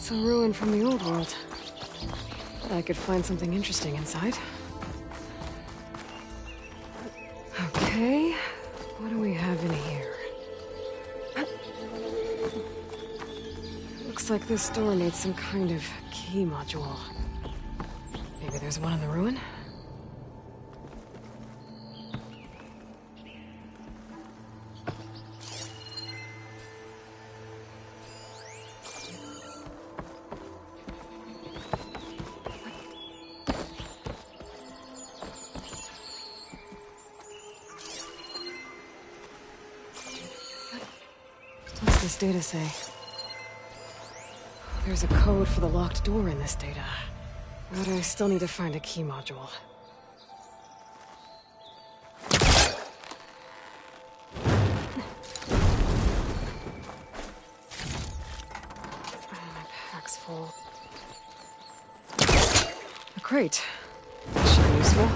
It's a ruin from the old world. Bet I could find something interesting inside. Okay, what do we have in here? Looks like this door needs some kind of key module. Maybe there's one in the ruin? What's this data say? There's a code for the locked door in this data. But I still need to find a key module. My pack's full. A crate. Sure useful.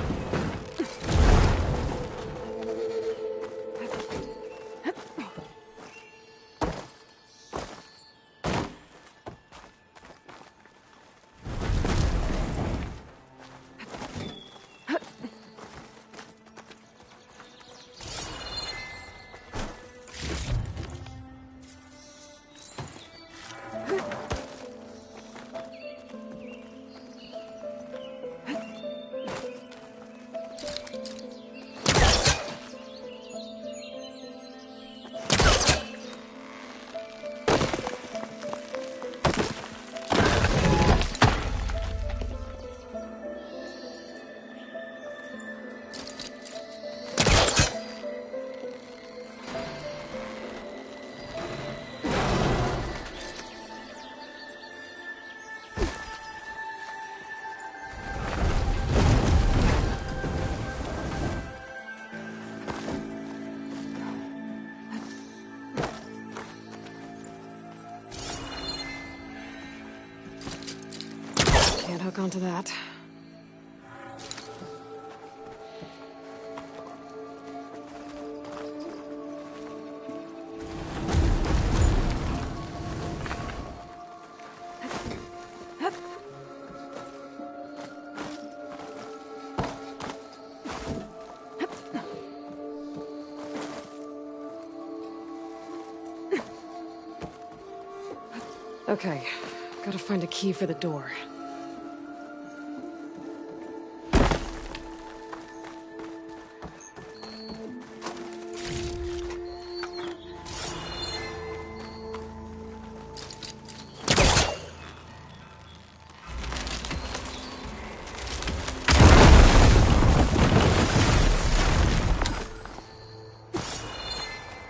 Can't hook onto that. Okay, gotta find a key for the door.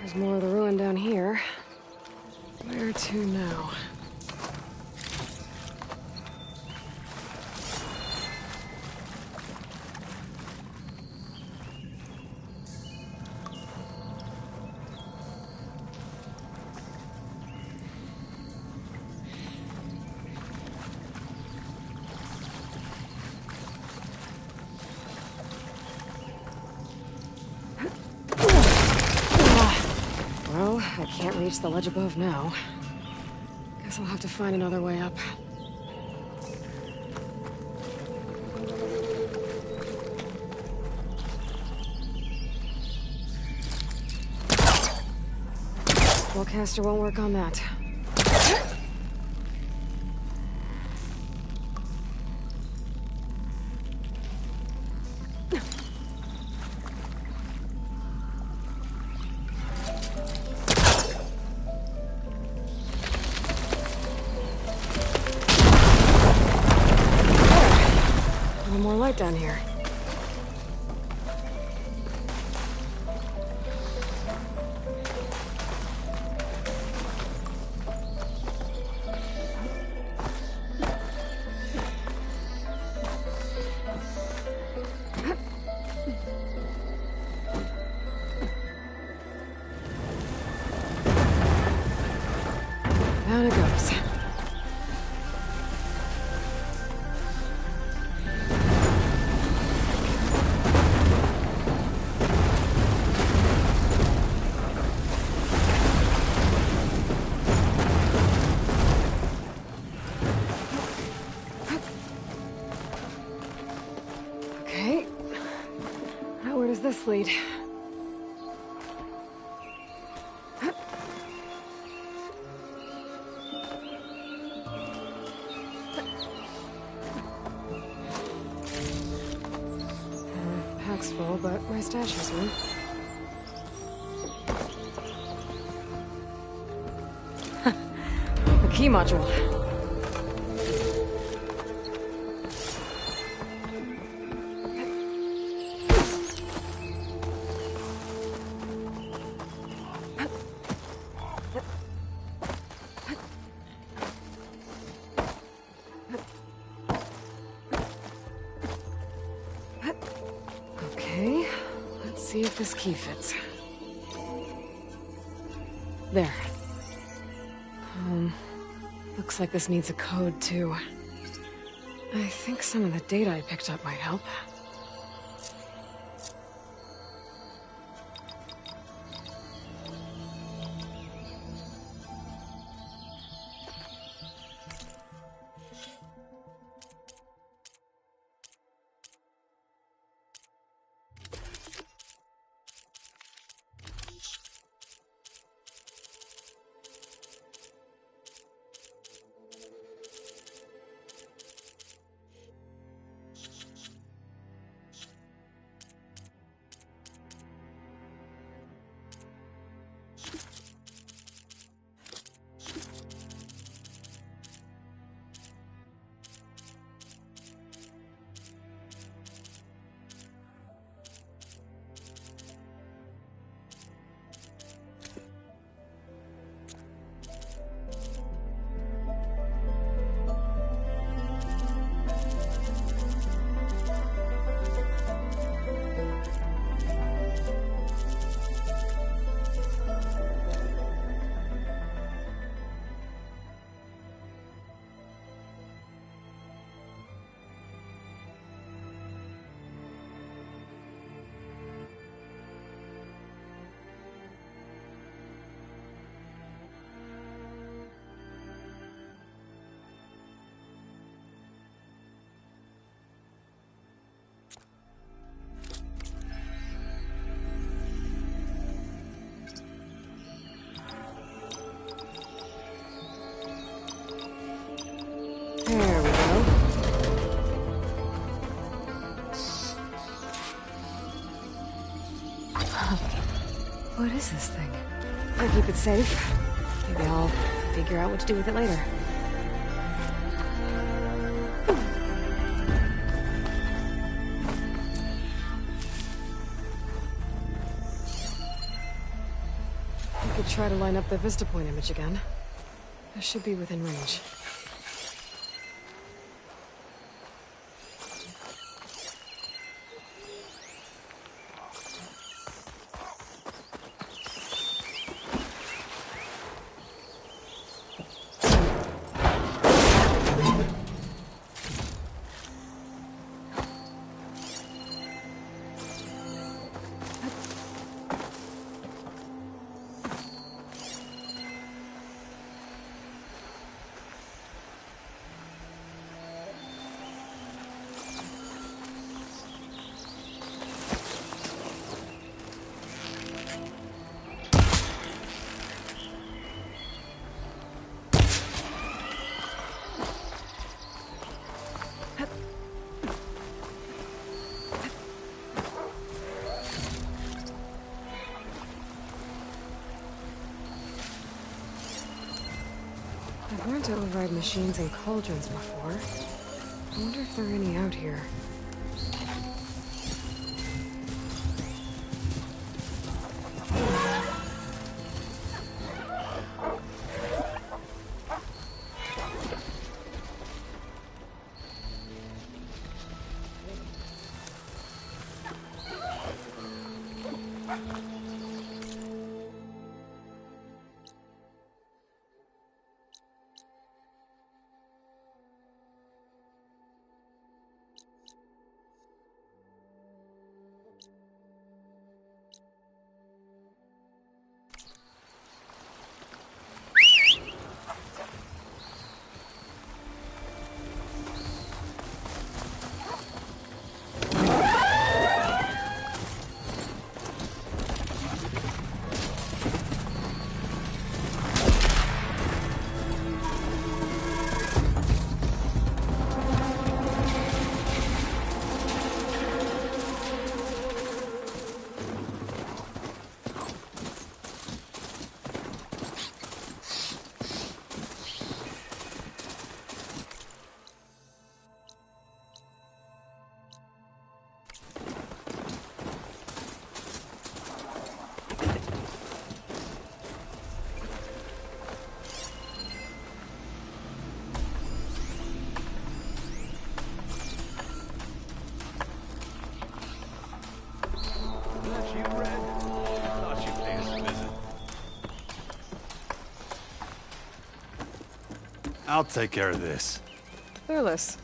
There's more of the ruin down here. Where to now? Well, I can't reach the ledge above now. Guess I'll have to find another way up. Spellcaster won't work on that. One more light down here. Down it goes. fleet. Pack's full, but my stash has one. A key module. Okay, let's see if this key fits. There. Looks like this needs a code, too. I think some of the data I picked up might help. There we go. What is this thing? I keep it safe. Maybe I'll figure out what to do with it later. I could try to line up the Vista Point image again. I should be within range. I've learned to override machines and cauldrons before. I wonder if there are any out here. I'll take care of this. Thurles.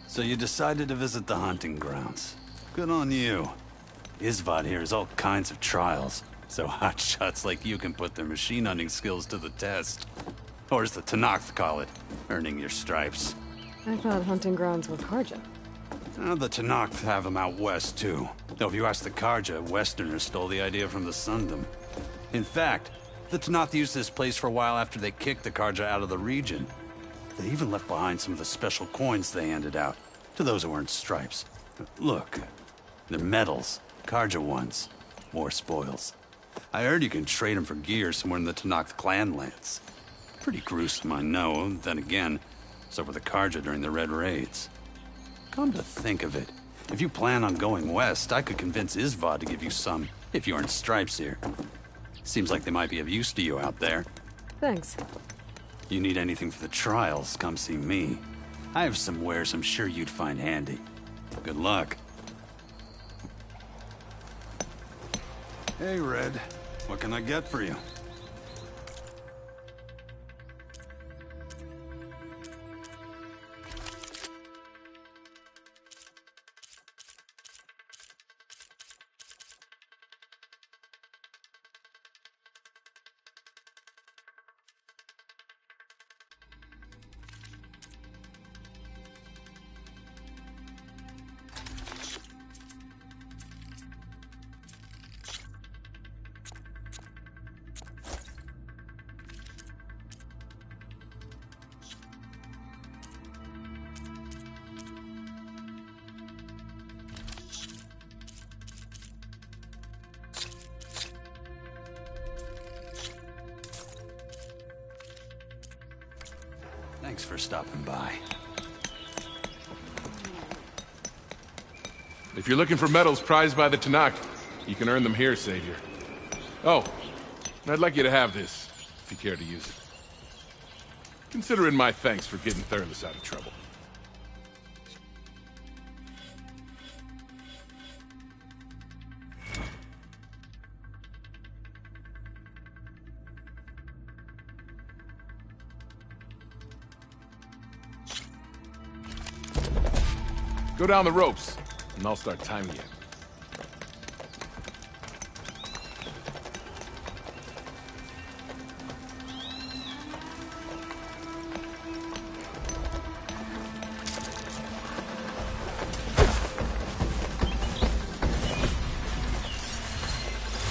So you decided to visit the hunting grounds. Good on you. Isvad here has all kinds of trials, so hotshots like you can put their machine hunting skills to the test. Or as the Tenakth call it, earning your stripes. I thought hunting grounds were Karja. The Tenakth have them out west, too. Though if you ask the Karja, Westerners stole the idea from the Sundom. In fact, the Tenakth used this place for a while after they kicked the Karja out of the region. They even left behind some of the special coins they handed out, to those who earned stripes. Look, they're medals, Karja ones. More spoils. I heard you can trade them for gear somewhere in the Tenakth clan lands. Pretty gruesome, I know. Then again, so were the Karja during the Red Raids. Come to think of it, if you plan on going west, I could convince Isvad to give you some, if you earn stripes here. Seems like they might be of use to you out there. Thanks. You need anything for the trials, come see me. I have some wares I'm sure you'd find handy. Good luck. Hey, Red. What can I get for you? Thanks for stopping by. If you're looking for medals prized by the Tenakth, you can earn them here, Savior. Oh, and I'd like you to have this, if you care to use it. Consider it my thanks for getting Thurles out of trouble. Go down the ropes, and I'll start timing you.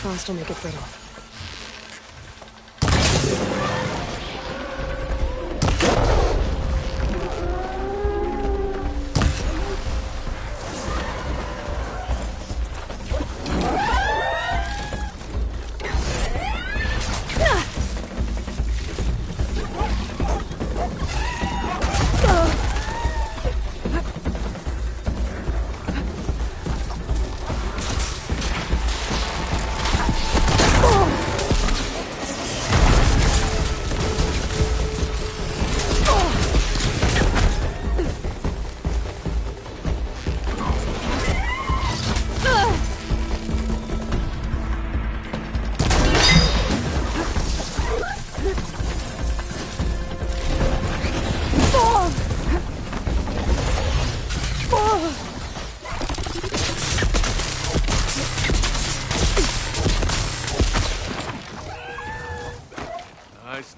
Frost will make it brittle.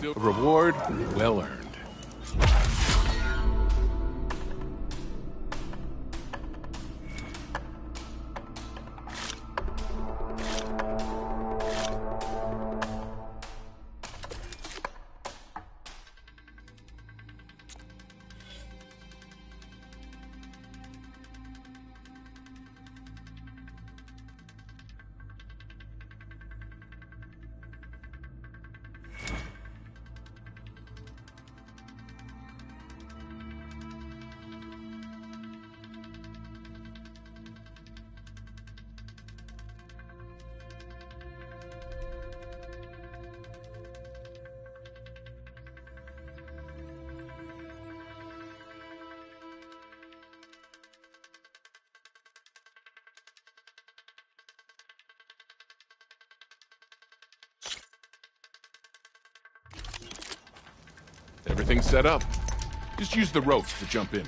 A reward well earned. Everything's set up. Just use the ropes to jump in.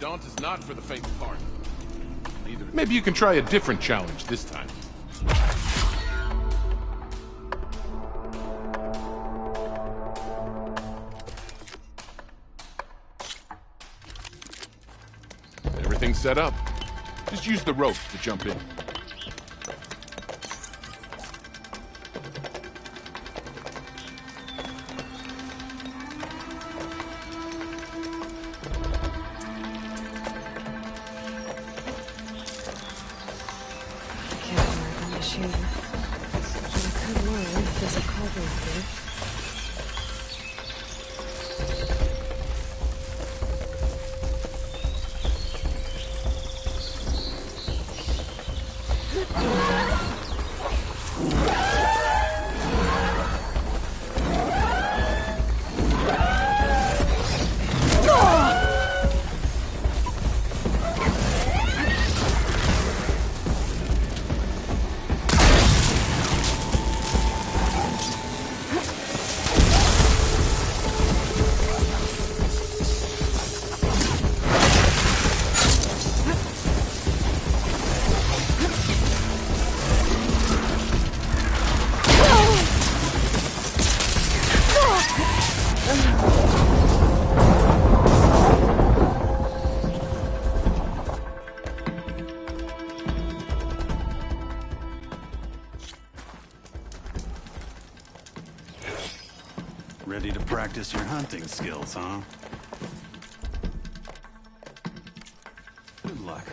Daunt is not for the faint of heart. Neither. Maybe you can try a different challenge this time. Everything's set up. Just use the rope to jump in. Ready to practice your hunting skills, huh? Good luck.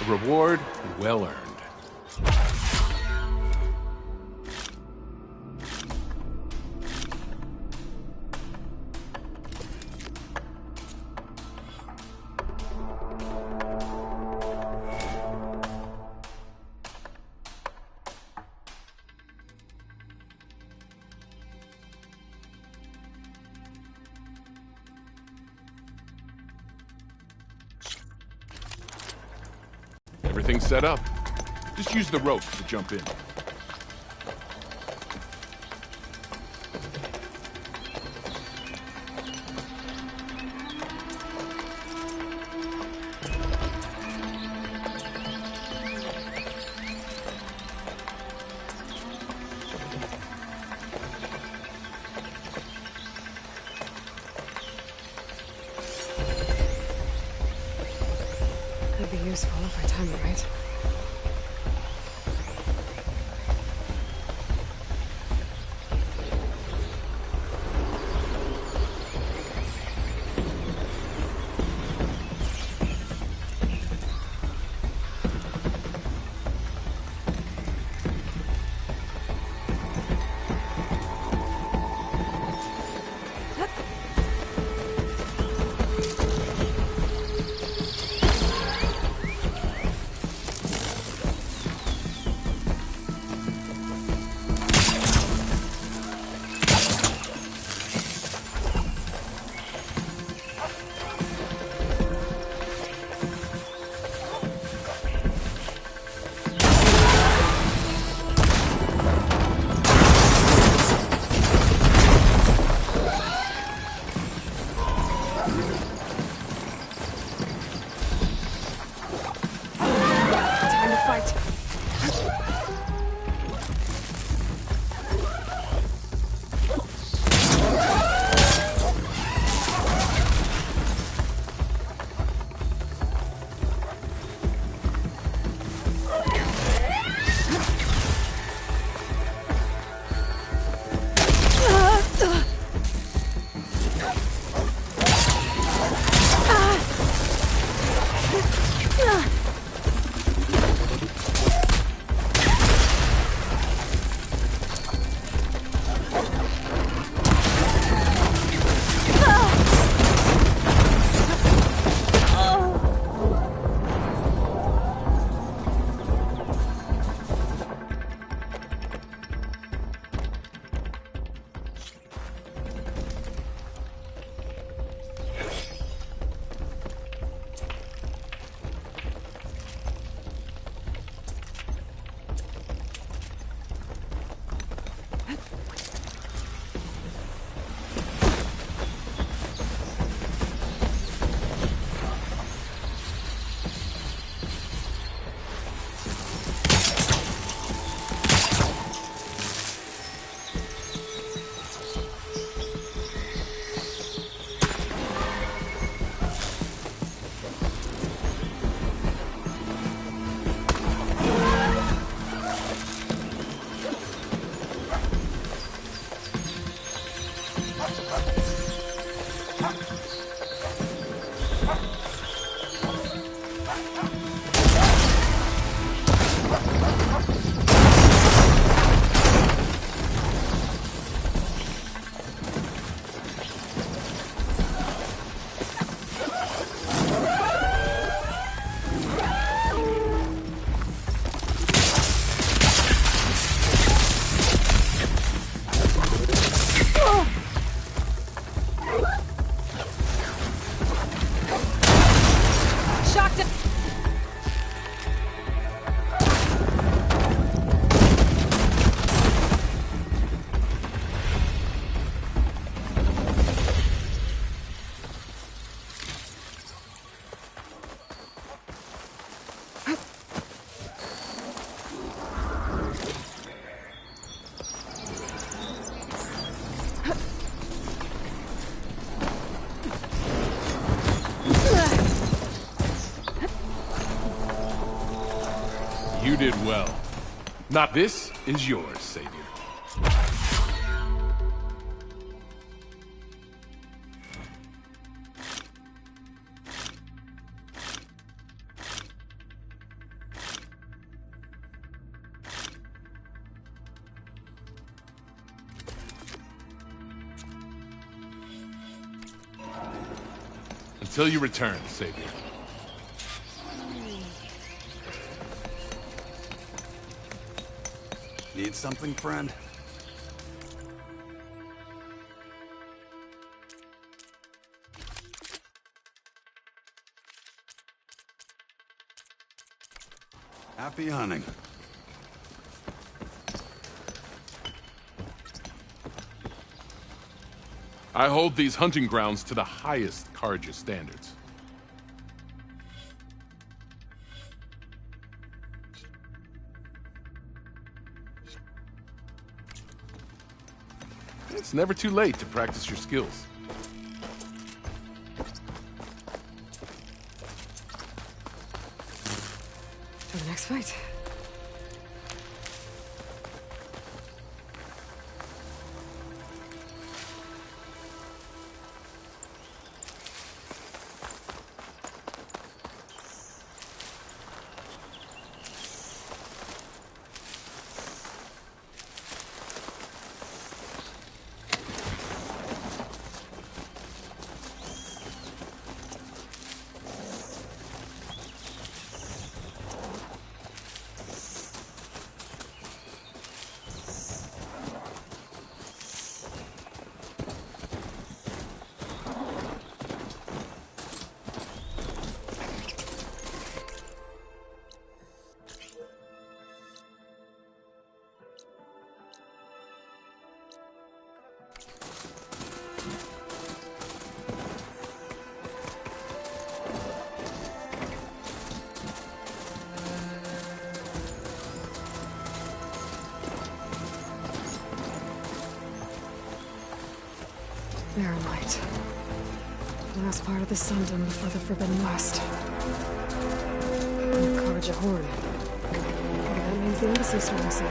A reward well earned. Everything's set up. Just use the rope to jump in. Could be useful if I time it right. Time to fight. You did well. Not this is yours, Savior. Until you return, Savior. Need something, friend? Happy hunting. I hold these hunting grounds to the highest Carja standards. It's never too late to practice your skills. For the next fight. Eremite. Last part of the Sundom before the Forbidden West. And the Carja Horn. That means the embassy's starting soon.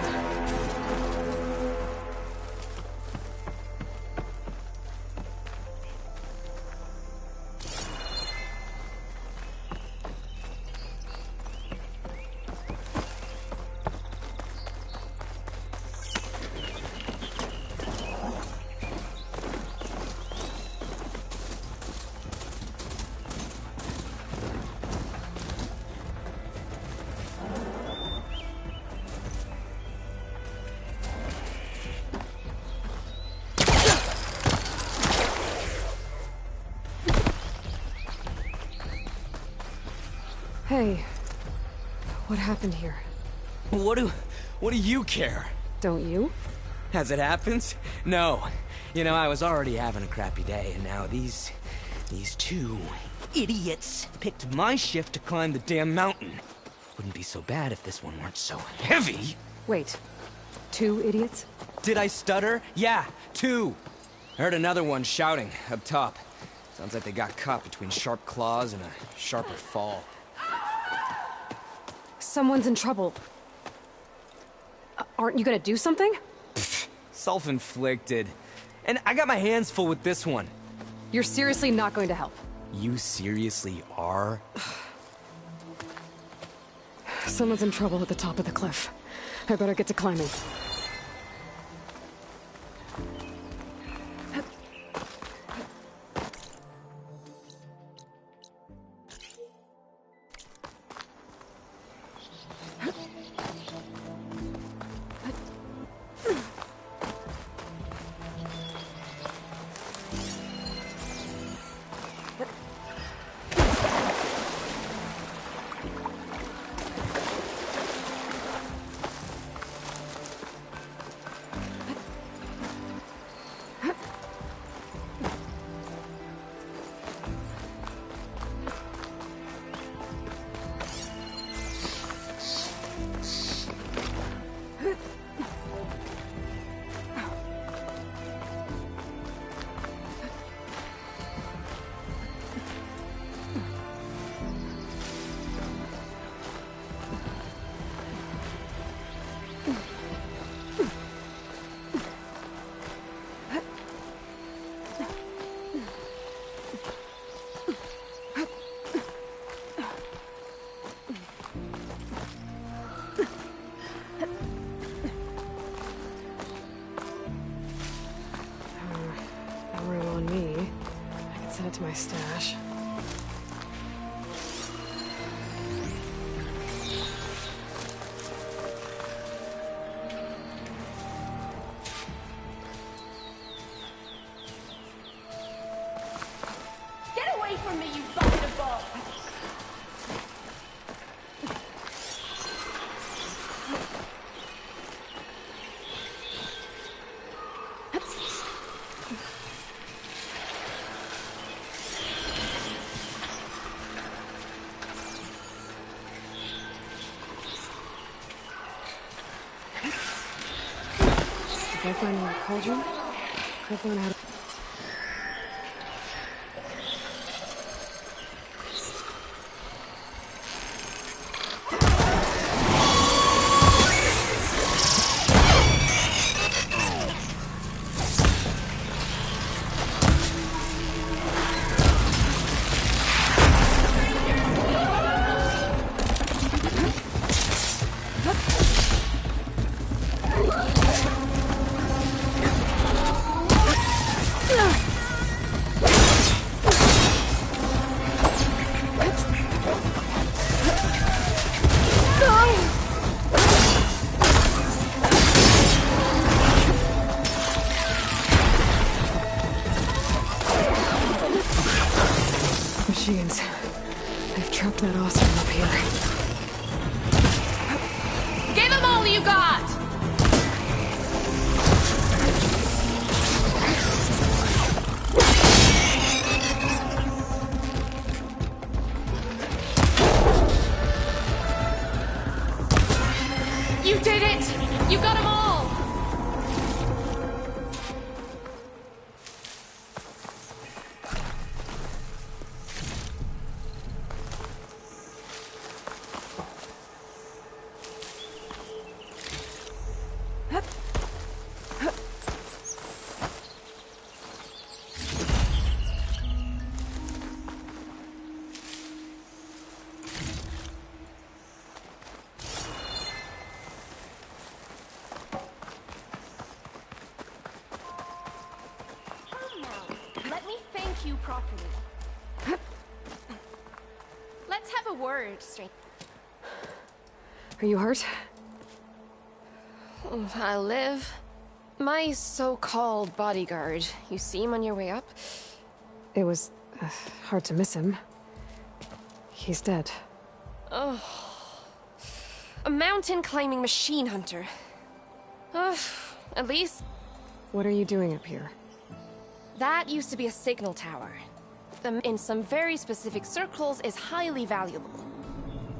Hey, what happened here? What do you care? Don't you? As it happens? No. You know, I was already having a crappy day, and now these two idiots picked my shift to climb the damn mountain. Wouldn't be so bad if this one weren't so heavy. Wait, 2 idiots? Did I stutter? Yeah, 2. I heard another one shouting up top. Sounds like they got caught between sharp claws and a sharper fall. Someone's in trouble. Aren't you gonna do something? Self-inflicted. And I got my hands full with this one. You're seriously not going to help? You seriously are? Someone's in trouble at the top of the cliff. I better get to climbing. Room on me. I can send it to my stash. me, you vagabond! If I find a cauldron, I've learned how to... Machines. They've trapped that Oseram up here. Give him all you got! You did it! You got them all! Let me thank you properly. Let's have a word, stranger. Are you hurt? I live. My so-called bodyguard. You see him on your way up? It was hard to miss him. He's dead. A mountain climbing machine hunter. At least What are you doing up here? that used to be a signal tower. In some very specific circles is highly valuable.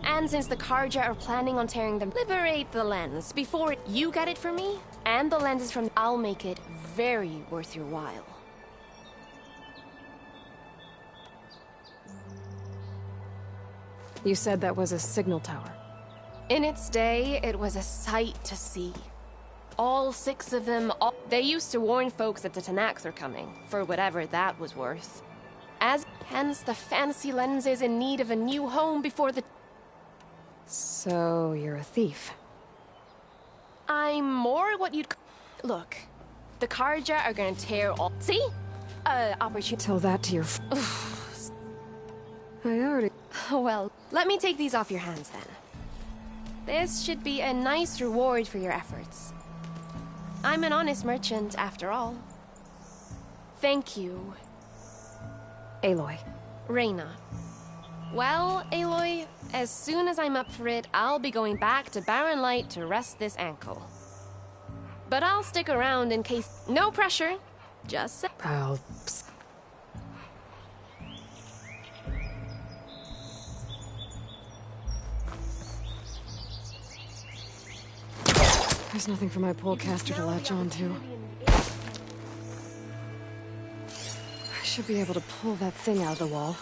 And since the Carja are planning on tearing them, liberate the lens before you get it for me, and the lens is from, I'll make it very worth your while. You said that was a signal tower. In its day, it was a sight to see. All 6 of them, they used to warn folks that the Tanakhs are coming, for whatever that was worth. Hence the fancy lens is in need of a new home before the... So, you're a thief. I'm more what you'd... Look, the Carja are gonna tear all... See? Opportunity... Tell that to your I already... Well, let me take these off your hands then. This should be a nice reward for your efforts. I'm an honest merchant, after all. Thank you, Aloy. Reyna. Well, Aloy, as soon as I'm up for it, I'll be going back to Barren Light to rest this ankle. But I'll stick around in case... No pressure. Just say... I'll... There's nothing for my polecaster to latch on to. I should be able to pull that thing out of the wall.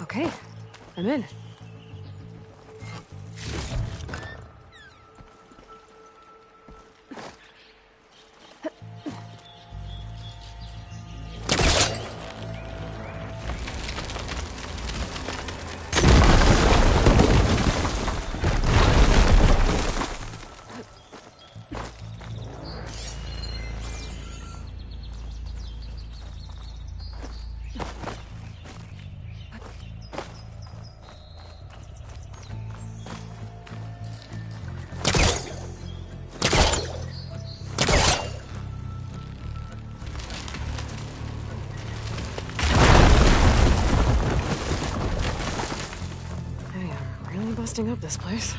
Okay, I'm in. busting up this place.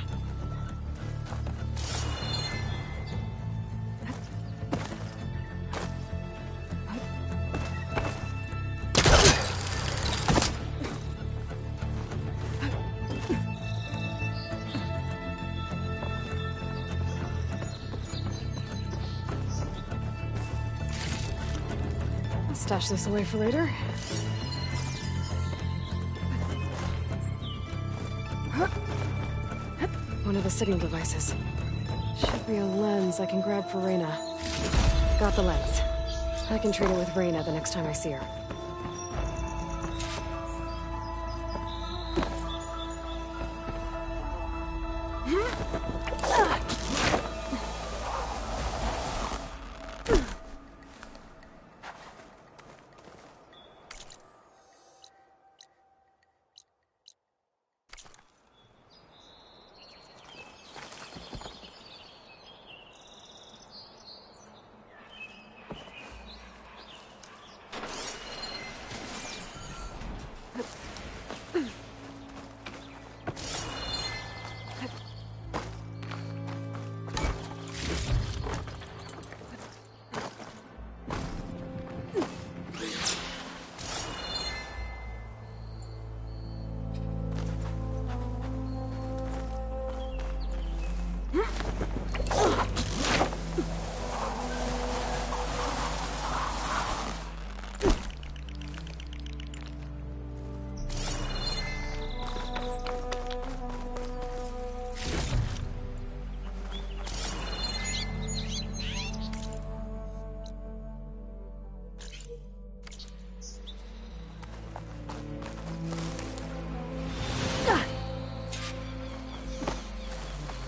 I'll stash this away for later. One of the signal devices. Should be a lens I can grab for Reyna. Got the lens. I can trade it with Reyna the next time I see her.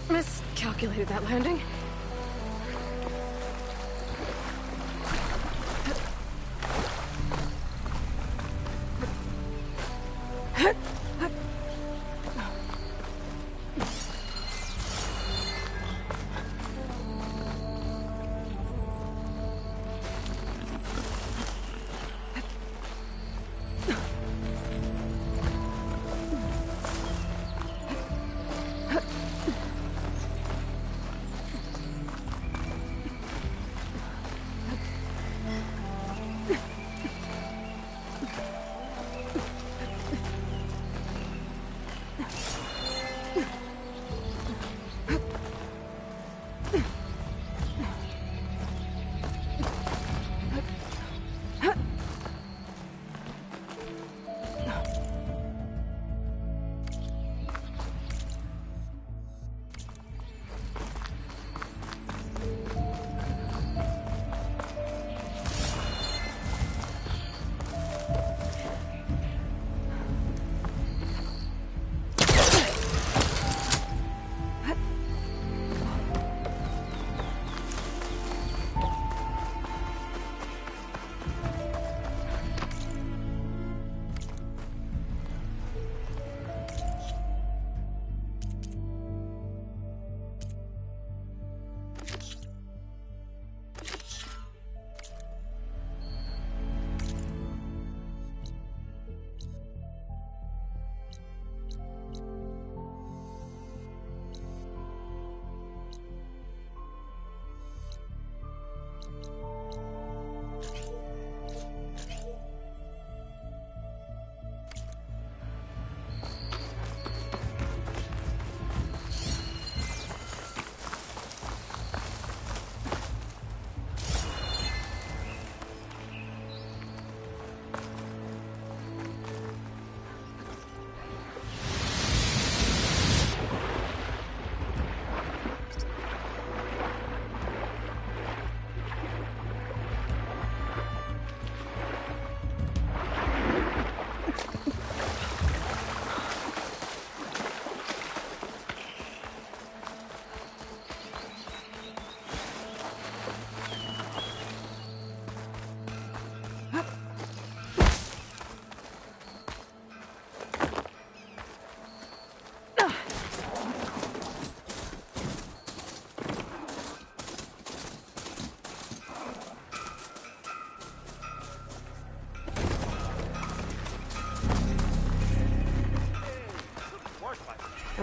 Miscalculated that landing.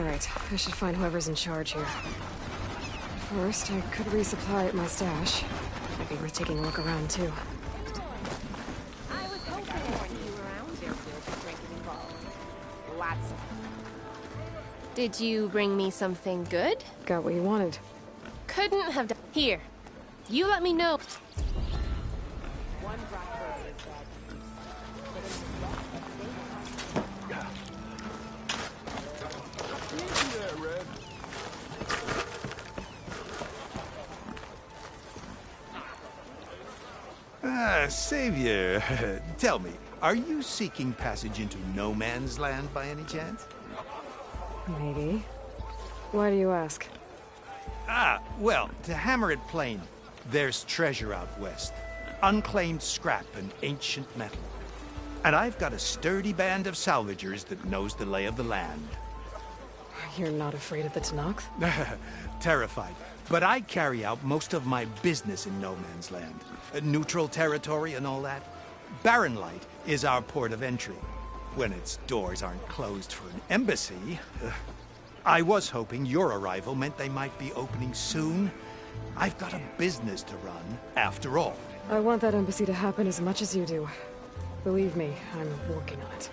Alright, I should find whoever's in charge here. First, I could resupply at my stash. Might be worth taking a look around, too. I was hoping when you were around there will be drinking involved. Lots of. Did you bring me something good? Got what you wanted. Couldn't have done. Here. You let me know. Savior, tell me, are you seeking passage into no man's land by any chance? Maybe. Why do you ask? Well, to hammer it plain, there's treasure out west. Unclaimed scrap and ancient metal. And I've got a sturdy band of salvagers that knows the lay of the land. You're not afraid of the Tenakth? Terrified. But I carry out most of my business in no man's land. Neutral territory and all that. Barren Light is our port of entry. When its doors aren't closed for an embassy. I was hoping your arrival meant they might be opening soon. I've got a business to run, after all. I want that embassy to happen as much as you do. Believe me, I'm working on it.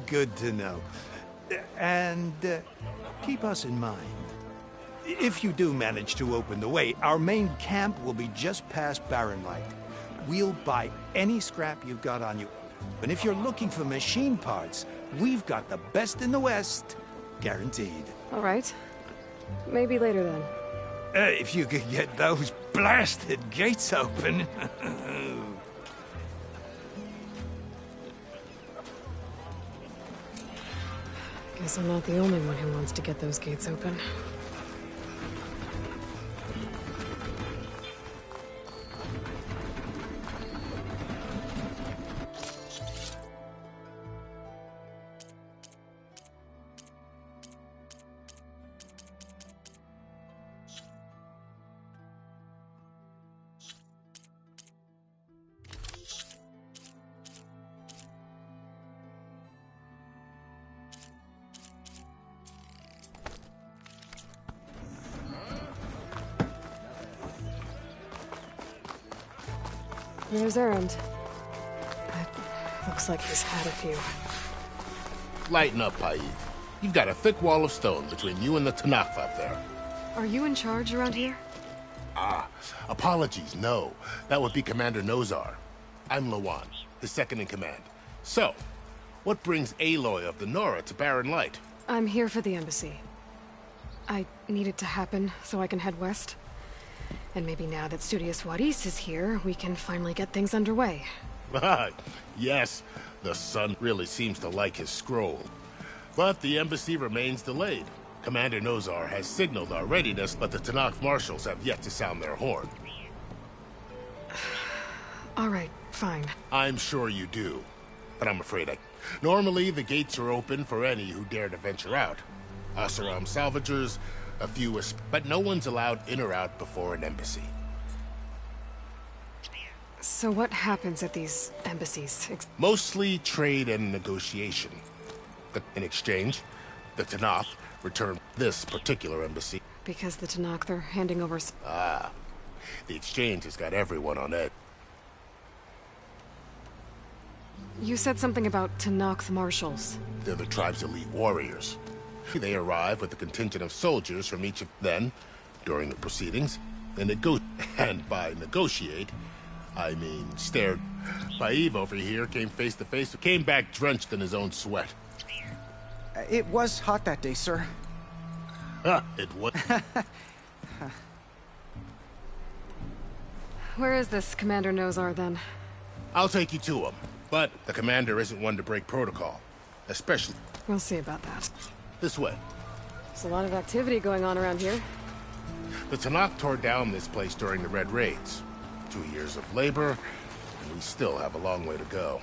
Good to know. And keep us in mind. If you do manage to open the way, our main camp will be just past Barren Light. We'll buy any scrap you've got on you. And if you're looking for machine parts, we've got the best in the West. Guaranteed. All right. Maybe later then. If you could get those blasted gates open. Guess I'm not the only one who wants to get those gates open. There's Erend. Looks like he's had a few. Lighten up, Paid. You've got a thick wall of stone between you and the Tenakth up there. Are you in charge around here? Apologies, no. That would be Commander Nozar. I'm Lawan, his second in command. So, what brings Aloy of the Nora to Barren Light? I'm here for the embassy. I need it to happen so I can head west. And maybe now that Studious Wadis is here, we can finally get things underway. Yes, the sun really seems to like his scroll. But the embassy remains delayed. Commander Nozar has signaled our readiness, but the Tenakth marshals have yet to sound their horn. All right, fine. I'm sure you do, but I'm afraid Normally, the gates are open for any who dare to venture out. Oseram salvagers, a few, but no one's allowed in or out before an embassy. So what happens at these embassies? Mostly trade and negotiation. But in exchange, the Tenakth return this particular embassy. Because the Tenakth are handing over... The exchange has got everyone on edge. You said something about Tenakth marshals. They're the tribe's elite warriors. They arrive with a contingent of soldiers from each of them. During the proceedings, they and by negotiate, I mean stared. Paid over here came face to face, came back drenched in his own sweat. It was hot that day, sir. It was. Where is this Commander Nozar, then? I'll take you to him, but the commander isn't one to break protocol, especially... We'll see about that. This way. There's a lot of activity going on around here. The Tenakth tore down this place during the Red Raids. 2 years of labor, and we still have a long way to go.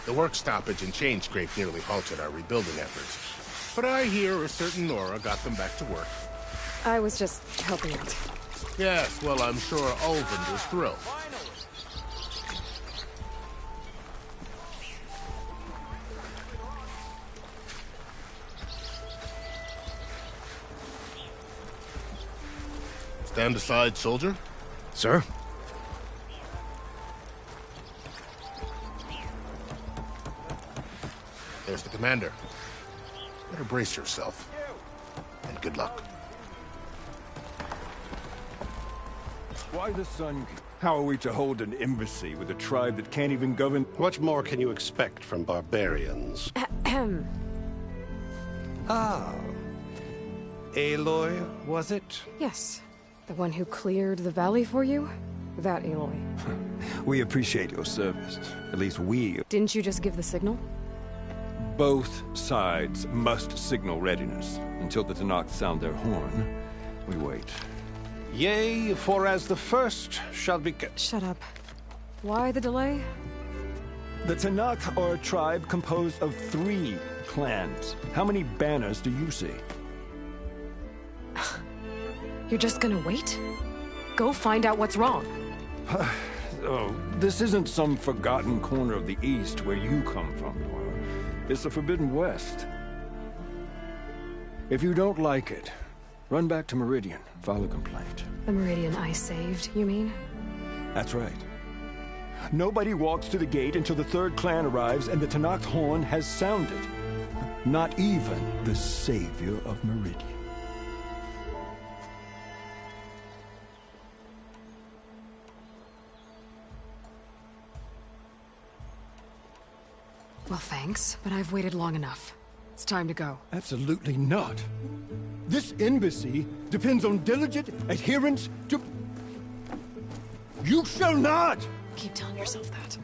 The work stoppage and chain scrape nearly halted our rebuilding efforts. But I hear a certain Nora got them back to work. I was just helping out. Yes, well, I'm sure Ulvund was thrilled. Stand aside, soldier. Sir? There's the commander. Better brace yourself. And good luck. Why the sun? How are we to hold an embassy with a tribe that can't even govern? What more can you expect from barbarians? Ah. Aloy, was it? Yes. The one who cleared the valley for you? That Aloy. We appreciate your service. At least we. Didn't you just give the signal? Both sides must signal readiness. Until the Tenakth sound their horn, we wait. Yea, for as the first shall be kept. Shut up. Why the delay? The Tenakth are a tribe composed of 3 clans. How many banners do you see? You're just gonna wait? Go find out what's wrong. Oh, this isn't some forgotten corner of the East where you come from, Nora. It's the Forbidden West. If you don't like it, run back to Meridian, file a complaint. The Meridian I saved, you mean? That's right. Nobody walks to the gate until the 3rd clan arrives and the Tenakth horn has sounded. Not even the savior of Meridian. Well, thanks, but I've waited long enough. It's time to go. Absolutely not. This embassy depends on diligent adherence to... You shall not! Keep telling yourself that.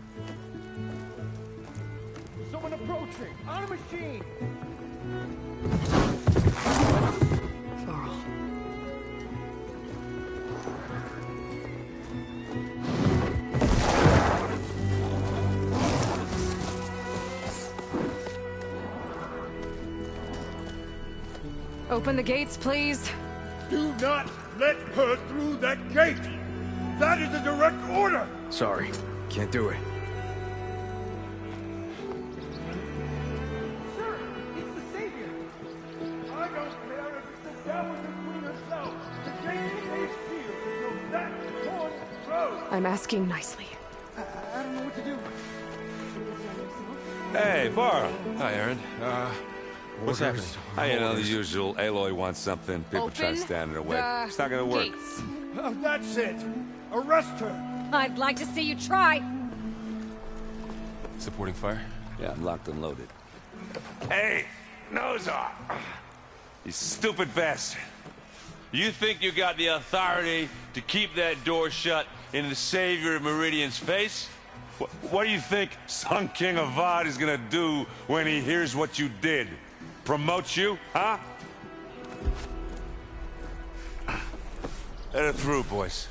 Someone approaching! On a machine! Varl. Open the gates, please. Do not let her through that gate! That is a direct order! Sorry, can't do it. Sir, it's the Savior! I don't care if it's the devil the Queen herself! The gate stays sealed until that horn blows! I'm asking nicely. I don't know what to do. Hey, Varl. Hi, Aaron. What's happening? You know, the usual. Aloy wants something. People try to stand in her way. It's not gonna work. Gates. Oh, that's it! Arrest her! I'd like to see you try. Supporting fire? Yeah, I'm locked and loaded. Hey, nose off! You stupid bastard. You think you got the authority to keep that door shut in the savior of Meridian's face? What do you think Sun King Avad is gonna do when he hears what you did? Promote you, huh? Let her through, boys.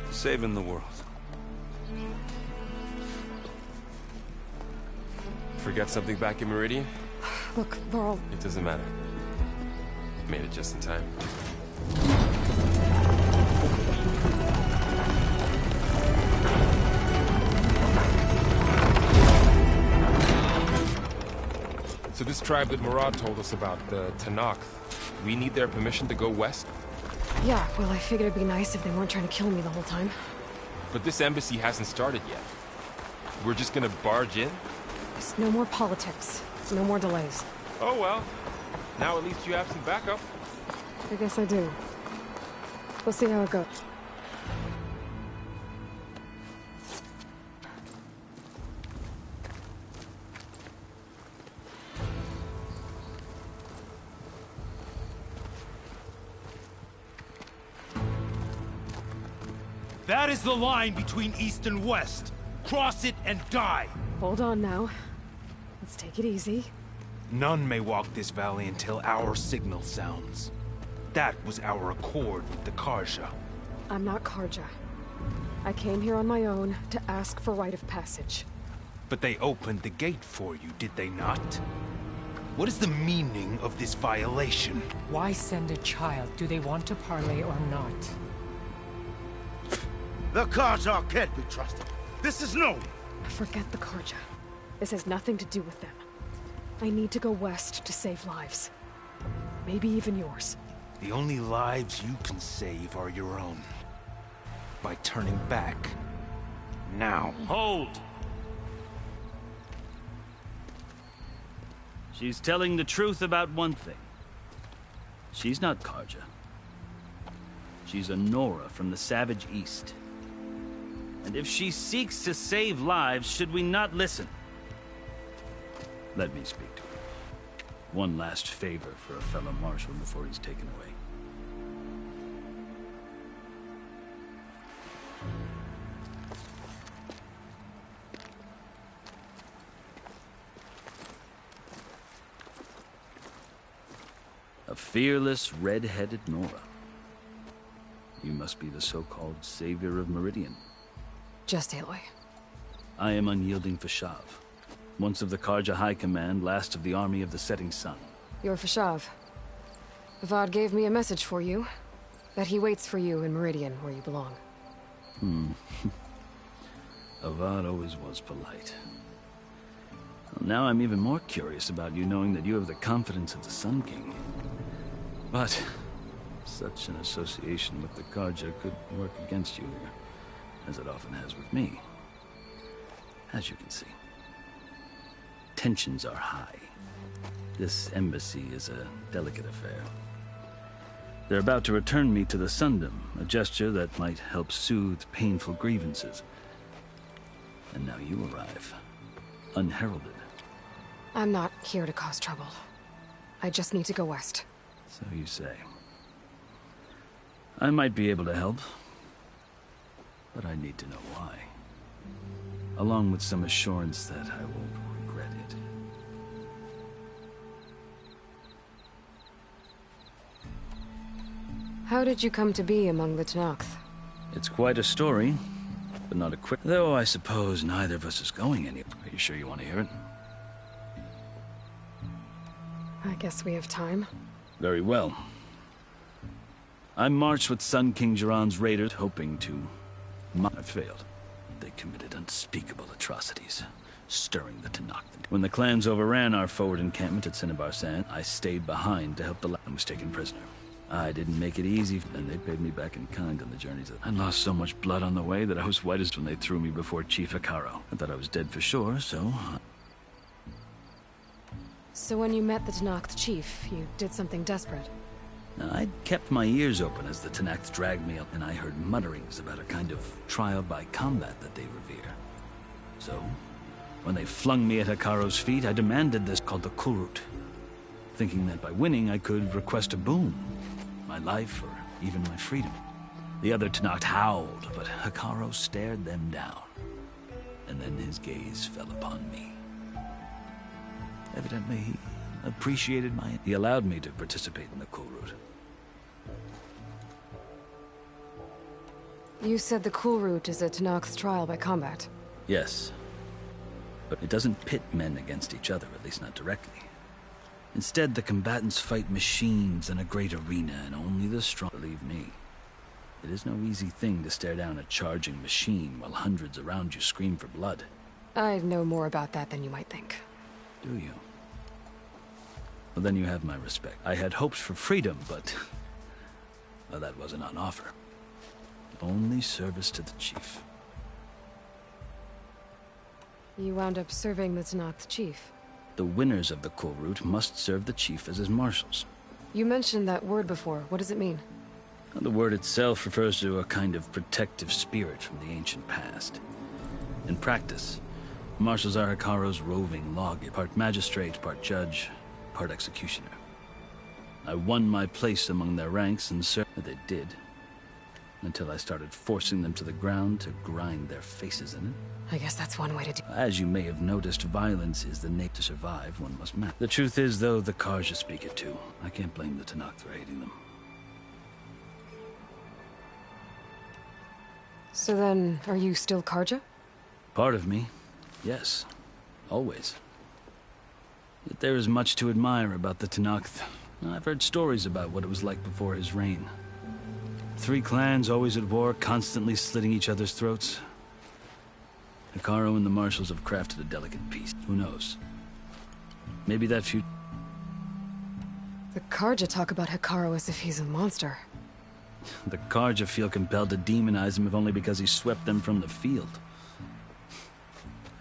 Saving the world. Forget something back in Meridian? Look, Varl. It doesn't matter. Made it just in time. So this tribe that Murad told us about, the Tenakth, we need their permission to go west? Yeah, well, I figured it'd be nice if they weren't trying to kill me the whole time. But this embassy hasn't started yet. We're just gonna barge in? There's no more politics. No more delays. Oh well. Now at least you have some backup. I guess I do. We'll see how it goes. That is the line between East and West. Cross it and die. Hold on now. Let's take it easy. None may walk this valley until our signal sounds. That was our accord with the Carja. I'm not Carja. I came here on my own to ask for rite of passage. But they opened the gate for you, did they not? What is the meaning of this violation? Why send a child? Do they want to parley or not? The Carja can't be trusted. This is known. Forget the Carja. This has nothing to do with them. I need to go west to save lives. Maybe even yours. The only lives you can save are your own. By turning back. Now. Hold! She's telling the truth about one thing. She's not Carja. She's a Nora from the Savage East. And if she seeks to save lives, should we not listen? Let me speak to her. One last favor for a fellow marshal before he's taken away. A fearless, red-headed Nora. You must be the so-called savior of Meridian. Just Aloy. I am unyielding Fashav. Once of the Carja High Command, last of the army of the Setting Sun. You're Fashav. Avad gave me a message for you. That he waits for you in Meridian, where you belong. Avad always was polite. Well, now I'm even more curious about you knowing that you have the confidence of the Sun King. But such an association with the Carja could work against you here, as it often has with me. As you can see. Tensions are high. This embassy is a delicate affair. They're about to return me to the Sundom, a gesture that might help soothe painful grievances. And now you arrive, unheralded. I'm not here to cause trouble. I just need to go west. So you say. I might be able to help, but I need to know why. Along with some assurance that I won't regret it. How did you come to be among the Tenakth? It's quite a story, but not a quick... Though I suppose neither of us is going anywhere. Are you sure you want to hear it? I guess we have time. Very well. I marched with Sun King Jiran's raiders, hoping to... I failed. They committed unspeakable atrocities, stirring the Tenakth. When the clans overran our forward encampment at Cinnabar Sand, I stayed behind to help the land and was taken prisoner. I didn't make it easy, and they paid me back in kind on the journey to... I lost so much blood on the way that I was white as when they threw me before Chief Hekarro. I thought I was dead for sure, so... So when you met the Tenakth chief, you did something desperate? I'd kept my ears open as the Tenakth dragged me up, and I heard mutterings about a kind of trial by combat that they revere. So, when they flung me at Hekarro's feet, I demanded this called the Kulrut, thinking that by winning I could request a boon. My life, or even my freedom. The other Tenakth howled, but Hekarro stared them down. And then his gaze fell upon me. Evidently, he appreciated my... He allowed me to participate in the Kulrut. You said the Kulrut is a Tenakth's trial by combat. Yes. But it doesn't pit men against each other, at least not directly. Instead, the combatants fight machines in a great arena, and only the strong... Believe me, it is no easy thing to stare down a charging machine while hundreds around you scream for blood. I know more about that than you might think. Do you? Well, then you have my respect. I had hopes for freedom, but... well, that wasn't on offer. Only service to the chief. You wound up serving the Tenakth chief. The winners of the Kulrut must serve the chief as his marshals. You mentioned that word before. What does it mean? Well, the word itself refers to a kind of protective spirit from the ancient past. In practice, marshals are Hekarro's roving lawgiver, part magistrate, part judge, part executioner. I won my place among their ranks and served. They did. Until I started forcing them to the ground to grind their faces in it. I guess that's one way to do. As you may have noticed, violence is the nature to survive. One must match. The truth is, though, the Carja speak it too. I can't blame the Tenakth for hating them. So then, are you still Carja? Part of me, yes. Always. Yet there is much to admire about the Tenakth. I've heard stories about what it was like before his reign. 3 clans always at war, constantly slitting each other's throats. Hekarro and the marshals have crafted a delicate peace. Who knows? Maybe that few... The Karja talk about Hekarro as if he's a monster. The Karja feel compelled to demonize him if only because he swept them from the field.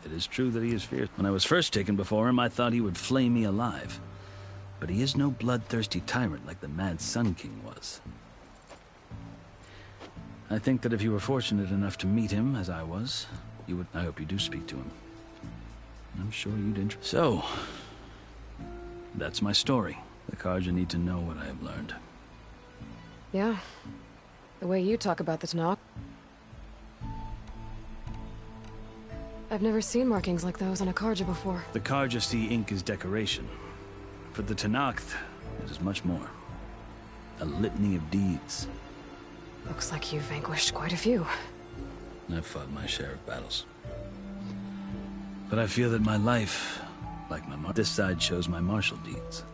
It is true that he is fierce. When I was first taken before him, I thought he would flay me alive. But he is no bloodthirsty tyrant like the Mad Sun King was. I think that if you were fortunate enough to meet him, as I was, you would... I hope you do speak to him. I'm sure you'd interest... So, that's my story. The Karja need to know what I have learned. Yeah. The way you talk about the Tenakth. I've never seen markings like those on a Karja before. The Karja see ink as decoration. For the Tenakth, it is much more. A litany of deeds. Looks like you've vanquished quite a few. I've fought my share of battles. But I feel that my life, like this side shows my martial deeds.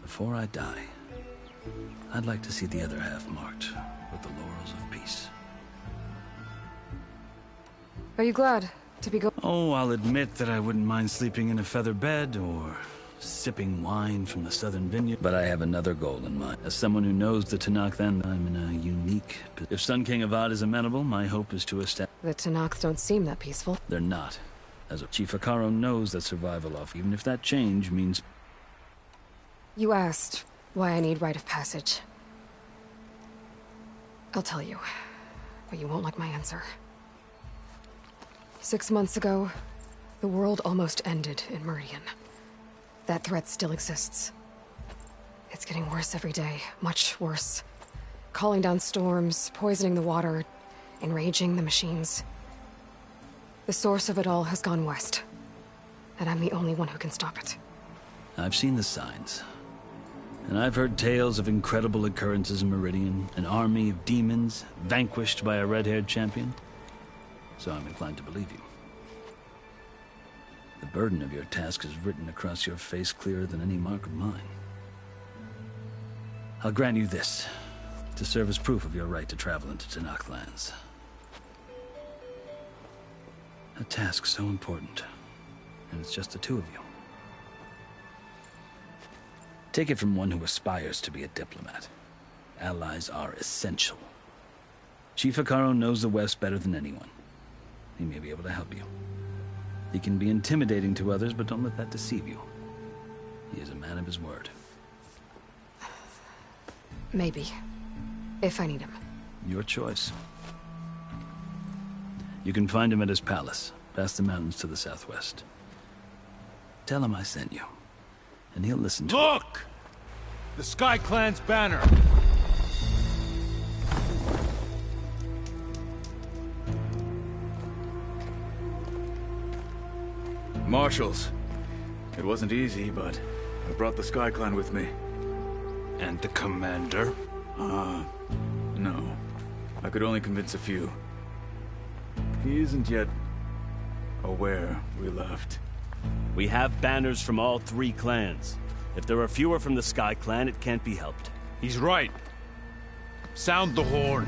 Before I die, I'd like to see the other half marked with the laurels of peace. Are you glad to be going? Oh, I'll admit that I wouldn't mind sleeping in a feather bed or sipping wine from the southern vineyard. But I have another goal in mind. As someone who knows the Tenakth, and I'm in a unique... If Sun King Avad is amenable, my hope is to establish... The Tenakth don't seem that peaceful. They're not. As Chief Hekarro knows that survival off, even if that change means... You asked why I need rite of passage. I'll tell you, but you won't like my answer. 6 months ago, the world almost ended in Meridian. That threat still exists. It's getting worse every day, much worse. Calling down storms, poisoning the water, enraging the machines. The source of it all has gone west, and I'm the only one who can stop it. I've seen the signs. And I've heard tales of incredible occurrences in Meridian, an army of demons vanquished by a red-haired champion. So I'm inclined to believe you. The burden of your task is written across your face clearer than any mark of mine. I'll grant you this, to serve as proof of your right to travel into Tenakth lands. A task so important, and it's just the two of you. Take it from one who aspires to be a diplomat. Allies are essential. Chief Hekarro knows the West better than anyone. He may be able to help you. He can be intimidating to others, but don't let that deceive you. He is a man of his word. Maybe. If I need him. Your choice. You can find him at his palace, past the mountains to the southwest. Tell him I sent you, and he'll listen to Look! The Sky Clan's banner! Marshals. It wasn't easy, but I brought the Sky Clan with me. And the commander? No. I could only convince a few. He isn't yet aware we left. We have banners from all 3 clans. If there are fewer from the Sky Clan, it can't be helped. He's right. Sound the horn.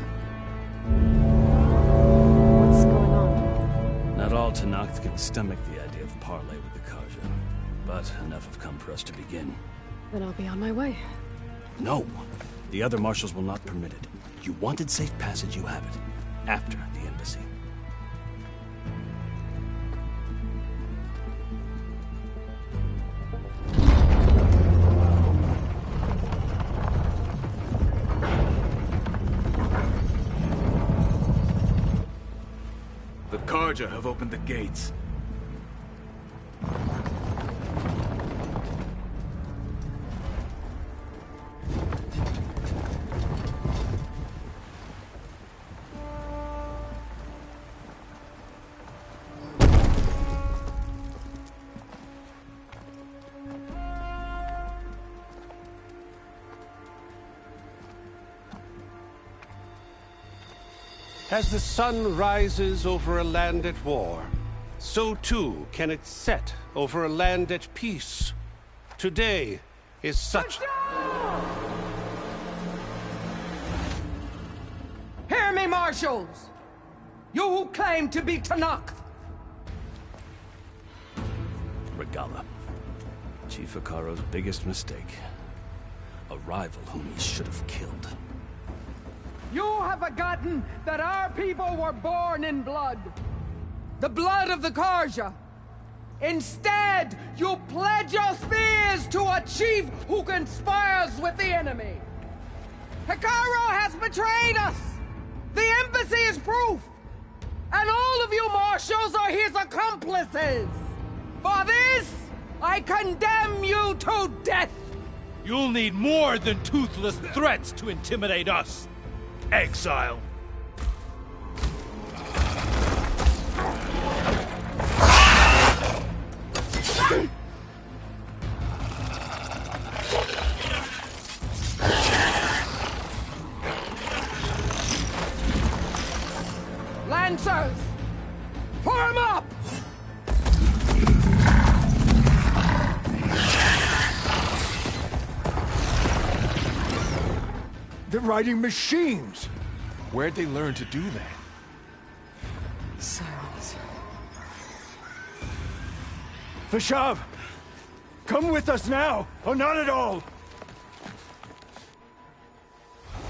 What's going on? Not all Tenakth can stomach the idea of parley with the Karja, but enough have come for us to begin. Then I'll be on my way. No. The other marshals will not permit it. You wanted safe passage, you have it. After the embassy. The Karja have opened the gates. As the sun rises over a land at war, so too can it set over a land at peace. Today is such... Hear me, marshals! You who claim to be Tenakth! Regalla. Chief Hekarro's biggest mistake. A rival whom he should have killed. You have forgotten that our people were born in blood. The blood of the Carja. Instead, you pledge your spears to a chief who conspires with the enemy. Hekarro has betrayed us! The embassy is proof! And all of you marshals are his accomplices! For this, I condemn you to death! You'll need more than toothless threats to intimidate us. Exile. Lancers! Form up! They're riding machines! Where'd they learn to do that? Silence. Vashav! Come with us now, or not at all!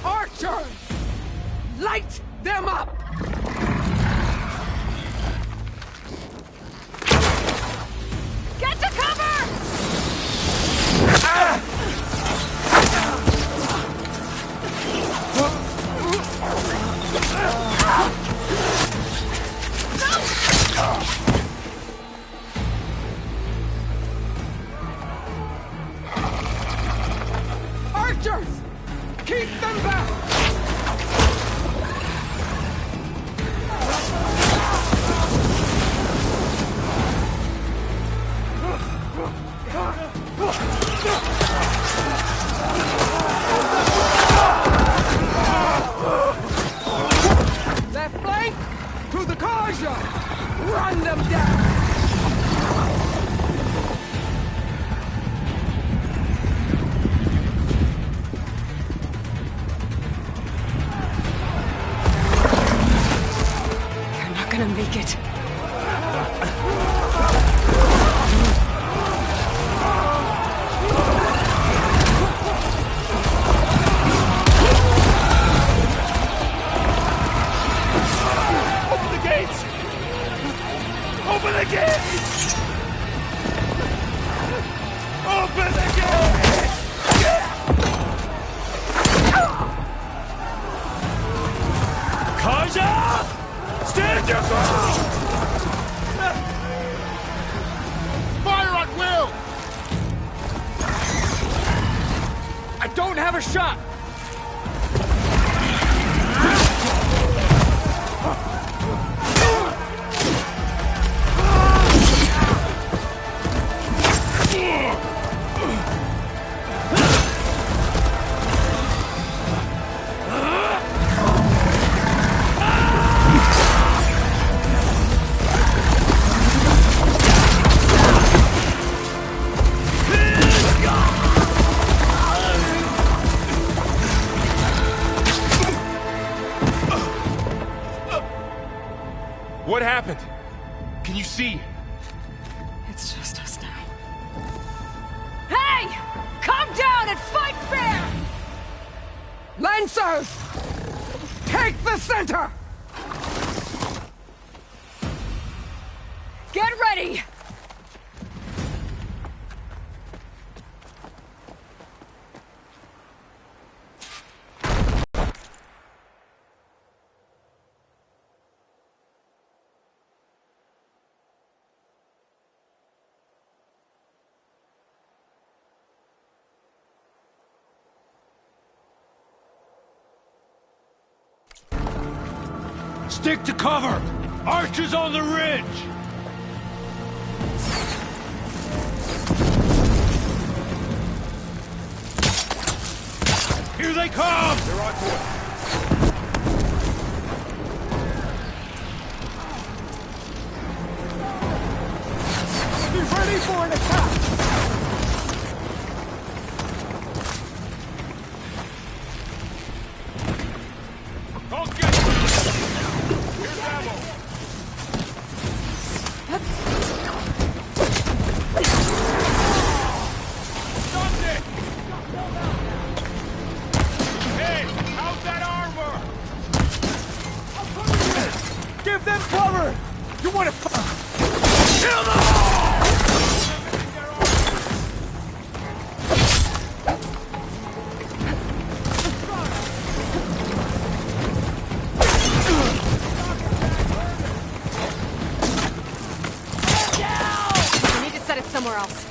Archers! Light them up! Get to cover! Archers! Keep them back! Left flank! To the Carja! Run them down! You're not gonna make it. Open the gates! Open the gates! Open the gates! Carja! Stand your ground! Fire at will! I don't have a shot! What happened? Can you see? It's just us now. Hey! Calm down and fight fair! Lancers! Take the center! Get ready! Stick to cover! Archers on the ridge! Here they come! They're on to it. Be ready for an attack! Here's ammo! Stop it! want to kill them all! We need to set it somewhere else.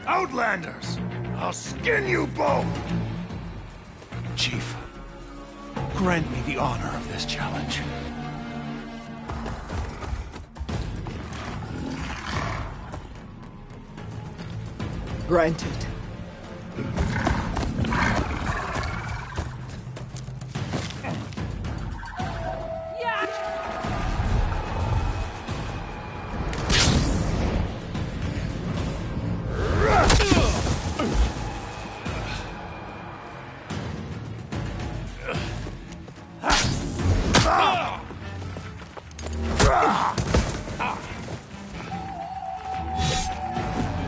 Outlanders! I'll skin you both! Chief, grant me the honor of this challenge. Granted.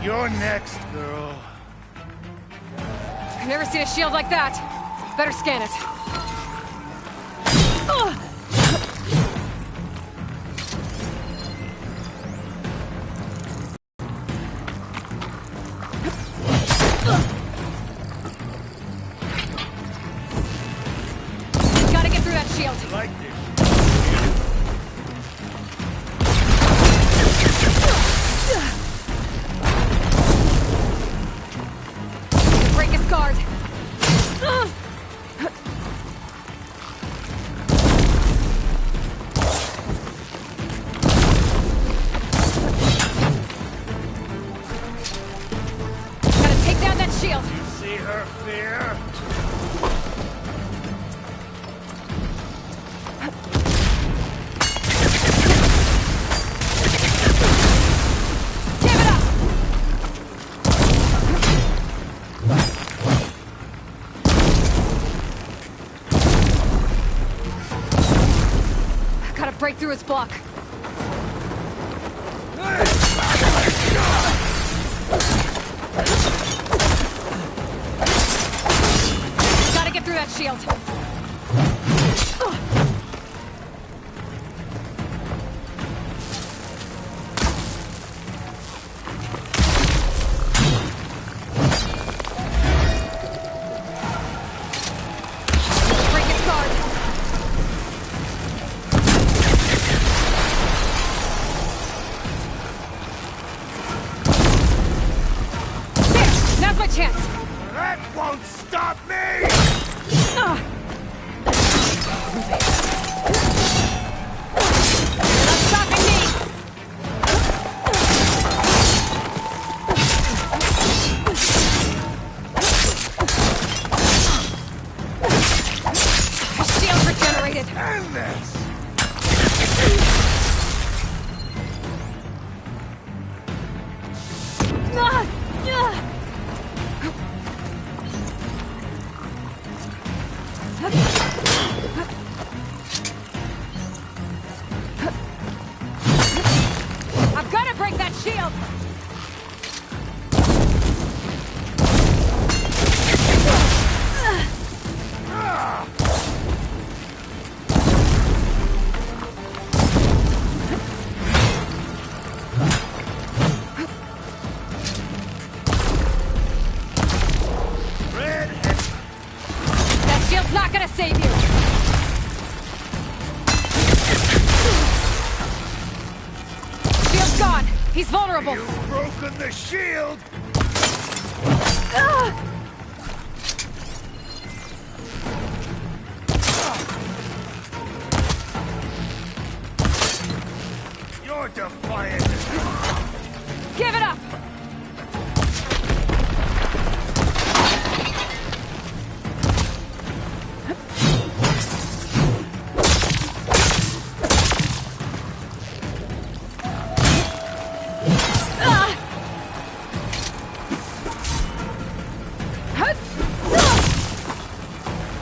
You're next, girl. I've never seen a shield like that. Better scan it. Gotta get through that shield. Like this. shield! You see her fear? Give it up! Gotta break through his block. Gotta get through that shield. Break his guard. There! Now's my chance! That won't stop me! Not stopping me! Shield regenerated! End this! I've got to break that shield! That shield's not gonna save you! Shield's gone! He's vulnerable! You've broken the shield! You're defiant! Give it up!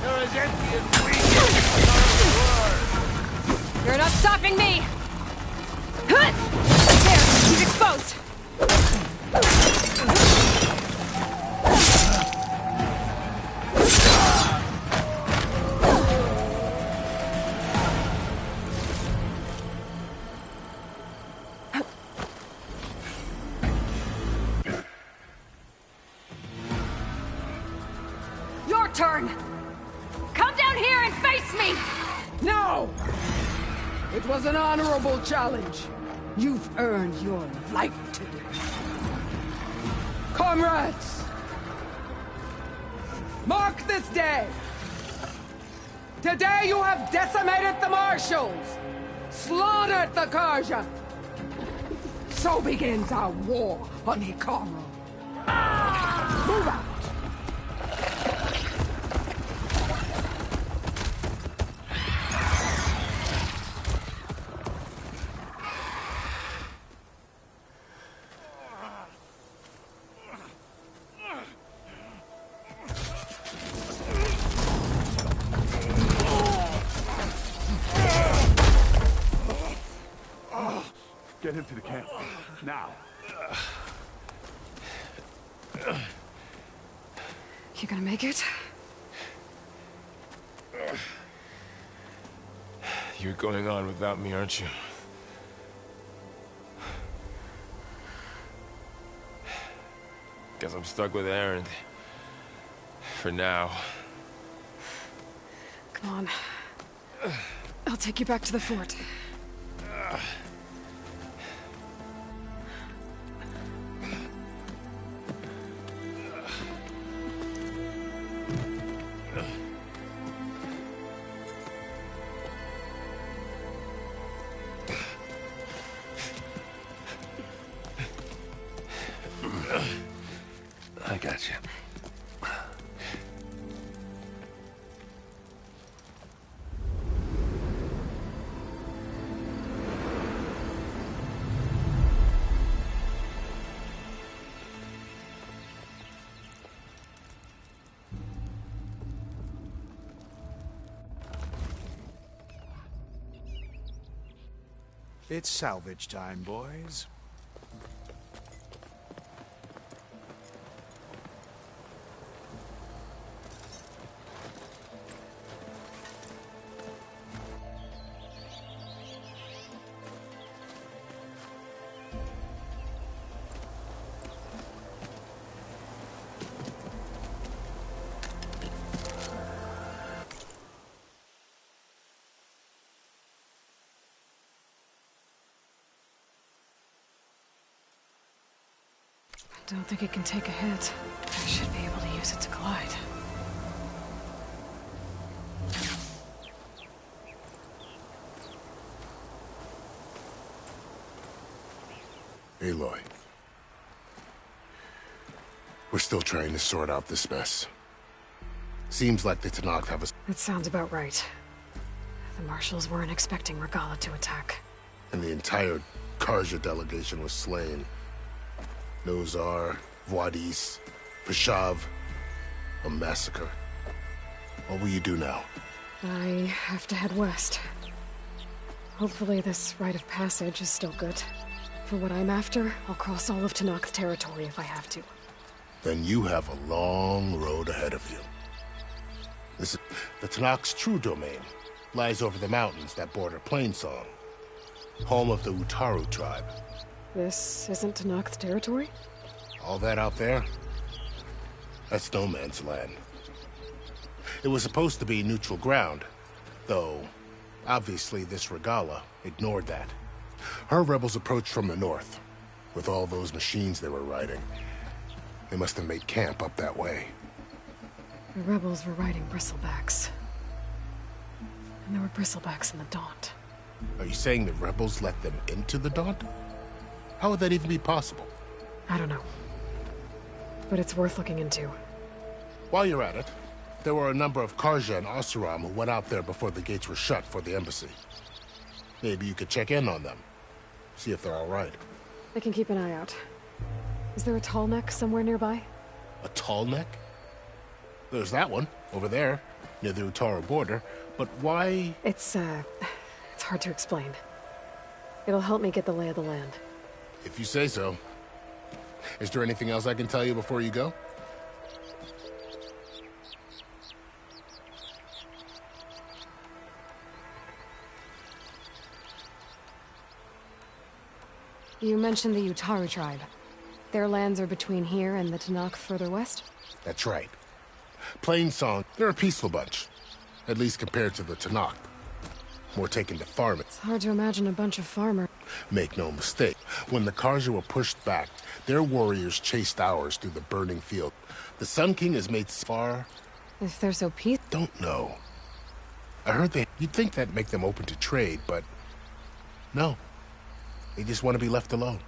You're as empty as weak as You're not stopping me! There! He's exposed! Your turn! Come down here and face me! No! It was an honorable challenge. You've earned your life today. Comrades! Mark this day! Today you have decimated the Marshals! Slaughtered the Karja! So begins our war on Hikaru. Move out! Get him to the camp. Now. You gonna make it? You're going on without me, aren't you? Guess I'm stuck with Erend. For now. Come on. I'll take you back to the fort. I got you. It's salvage time, boys. I don't think it can take a hit. I should be able to use it to glide. Aloy. We're still trying to sort out this mess. Seems like the Tenakth have a... That sounds about right. The Marshals weren't expecting Regalla to attack. And the entire Carja delegation was slain. Nozar, Wadis, Fashav, a massacre. What will you do now? I have to head west. Hopefully this rite of passage is still good. For what I'm after, I'll cross all of Tenakth territory if I have to. Then you have a long road ahead of you. This is the Tenakth's true domain. Lies over the mountains that border Plainsong, home of the Utaru tribe. This isn't Tenakth territory? All that out there? That's no man's land. It was supposed to be neutral ground, though obviously this Regalla ignored that. Her rebels approached from the north, with all those machines they were riding. They must have made camp up that way. The rebels were riding bristlebacks. And there were bristlebacks in the Daunt. Are you saying the rebels let them into the Daunt? How would that even be possible? I don't know. But it's worth looking into. While you're at it, there were a number of Carja and Oseram who went out there before the gates were shut for the embassy. Maybe you could check in on them. See if they're all right. I can keep an eye out. Is there a tall neck somewhere nearby? A tall neck? There's that one, over there, near the Utaru border. But why... It's hard to explain. It'll help me get the lay of the land. If you say so. Is there anything else I can tell you before you go? You mentioned the Utaru tribe. Their lands are between here and the Tenakth further west? That's right. Plainsong, they're a peaceful bunch. At least compared to the Tenakth. More taken to farming. It's hard to imagine a bunch of farmers. Make no mistake, when the Carja were pushed back, their warriors chased ours through the burning field. The Sun King has made far... If they're so peaceful... Don't know. I heard you'd think that'd make them open to trade, but... No. They just want to be left alone.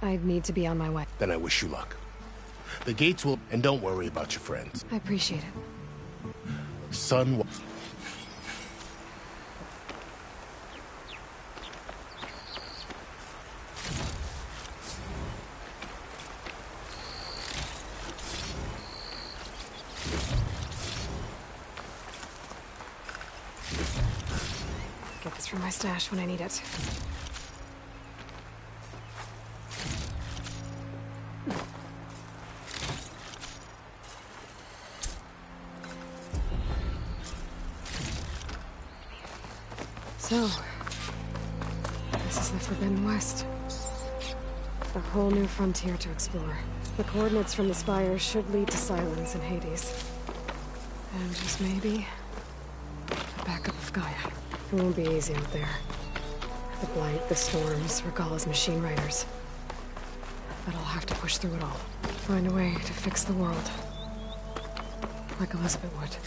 I need to be on my way. Then I wish you luck. The gates will... And don't worry about your friends. I appreciate it. Sun... Get this from my stash when I need it. So, this is the Forbidden West. A whole new frontier to explore. The coordinates from the spires should lead to Silence and Hades. And just maybe, a backup of Gaia. It won't be easy out there. The Blight, the Storms, Regalla's machine riders. But I'll have to push through it all. Find a way to fix the world. Like Elizabeth would.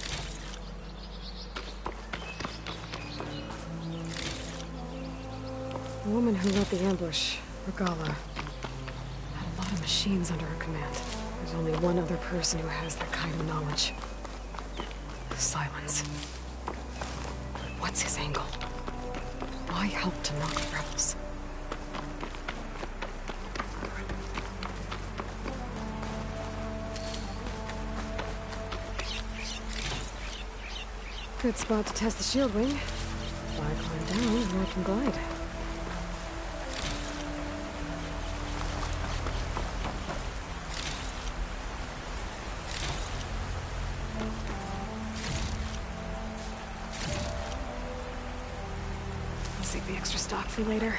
The woman who led the ambush, Regala, had a lot of machines under her command. There's only one other person who has that kind of knowledge. Silence. What's his angle? Why help to knock the rebels? Good spot to test the shield wing. Why climb down when I can glide? I'll save the extra stock for later.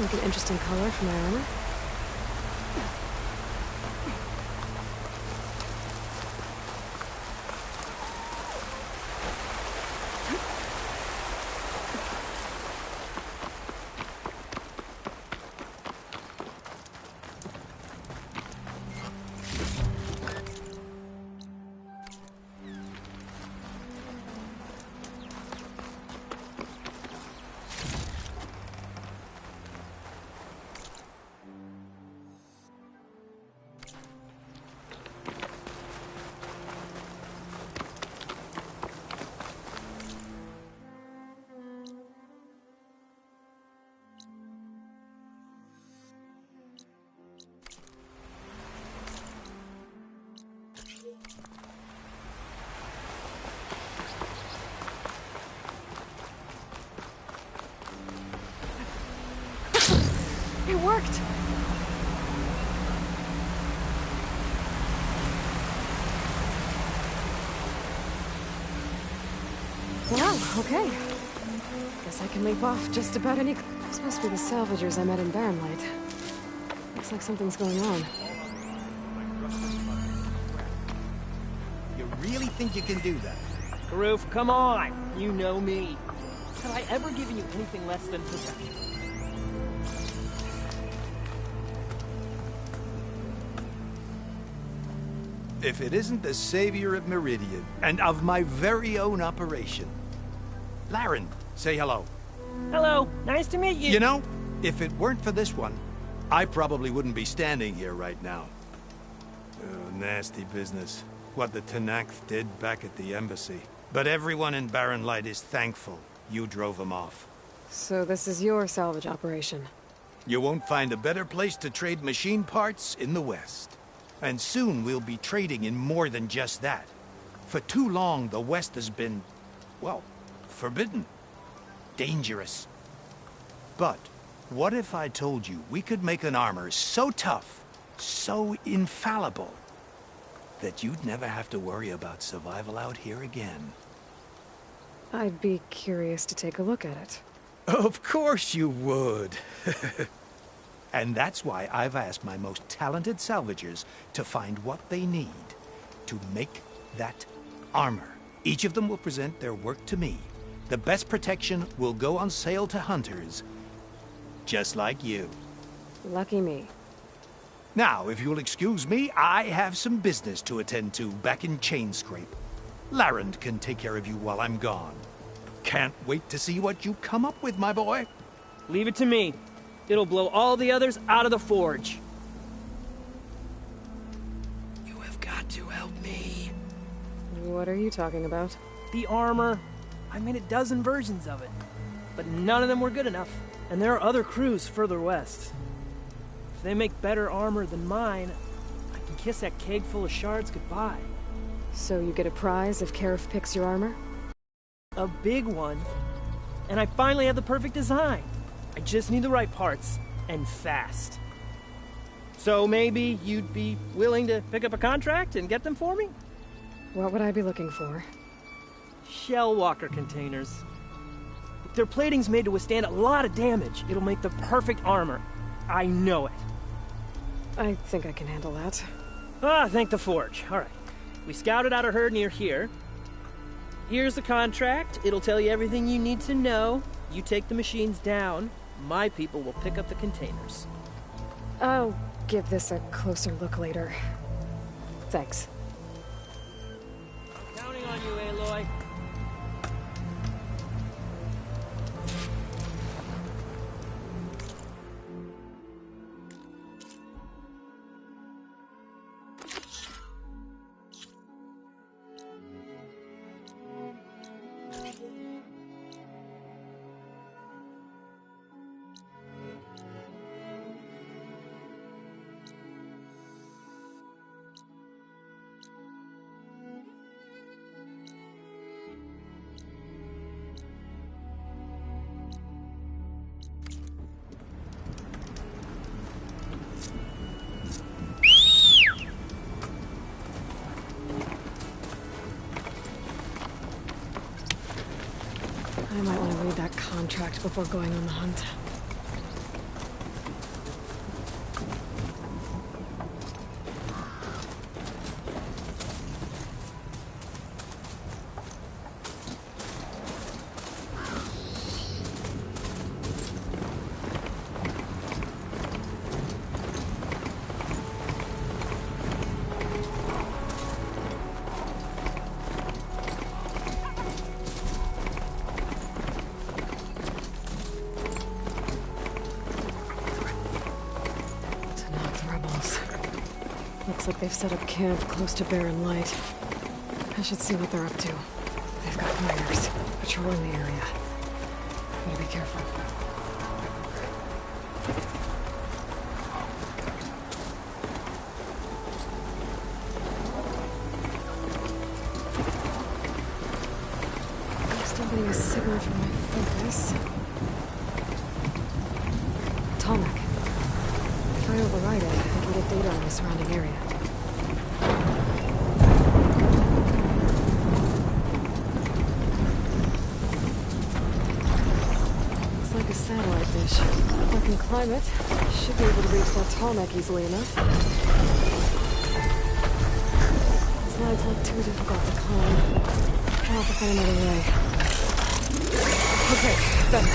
Make an interesting color for my armor. It worked! Wow, okay. Guess I can leap off just about any... This must be the salvagers I met in Barren Light. Looks like something's going on. You really think you can do that? Karuf, come on! You know me. Have I ever given you anything less than protection? If it isn't the savior of Meridian, and of my very own operation. Laren, say hello. Hello, nice to meet you. You know, if it weren't for this one, I probably wouldn't be standing here right now. Oh, nasty business. What the Tenakth did back at the embassy. But everyone in Barren Light is thankful you drove them off. So this is your salvage operation? You won't find a better place to trade machine parts in the West. And soon we'll be trading in more than just that. For too long, the West has been, well, forbidden. Dangerous. But what if I told you we could make an armor so tough, so infallible, that you'd never have to worry about survival out here again? I'd be curious to take a look at it. Of course you would. And that's why I've asked my most talented salvagers to find what they need to make that armor. Each of them will present their work to me. The best protection will go on sale to hunters, just like you. Lucky me. Now, if you'll excuse me, I have some business to attend to back in Chainscrape. Laren can take care of you while I'm gone. Can't wait to see what you come up with, my boy. Leave it to me. It'll blow all the others out of the forge. You have got to help me. What are you talking about? The armor. I made a dozen versions of it. But none of them were good enough. And there are other crews further west. If they make better armor than mine, I can kiss that keg full of shards goodbye. So you get a prize if Karif picks your armor? A big one. And I finally have the perfect design. I just need the right parts, and fast. So maybe you'd be willing to pick up a contract and get them for me? What would I be looking for? Shell walker containers. If their plating's made to withstand a lot of damage, it'll make the perfect armor. I know it. I think I can handle that. Ah, thank the forge. All right. We scouted out a herd near here. Here's the contract. It'll tell you everything you need to know. You take the machines down. My people will pick up the containers. I'll give this a closer look later. Thanks. I'm counting on you, Aloy. I might want to read that contract before going on the hunt. Looks like they've set up camp close to Barren Light. I should see what they're up to. They've got miners patrolling the area. Better be careful. Still getting a signal from my focus. Tallneck. If I override it, I can get data on the surrounding area. Looks like a satellite dish. If I can climb it, I should be able to reach that Tallneck easily enough. This line's not too difficult to climb. I'll have to find another way. Okay, better.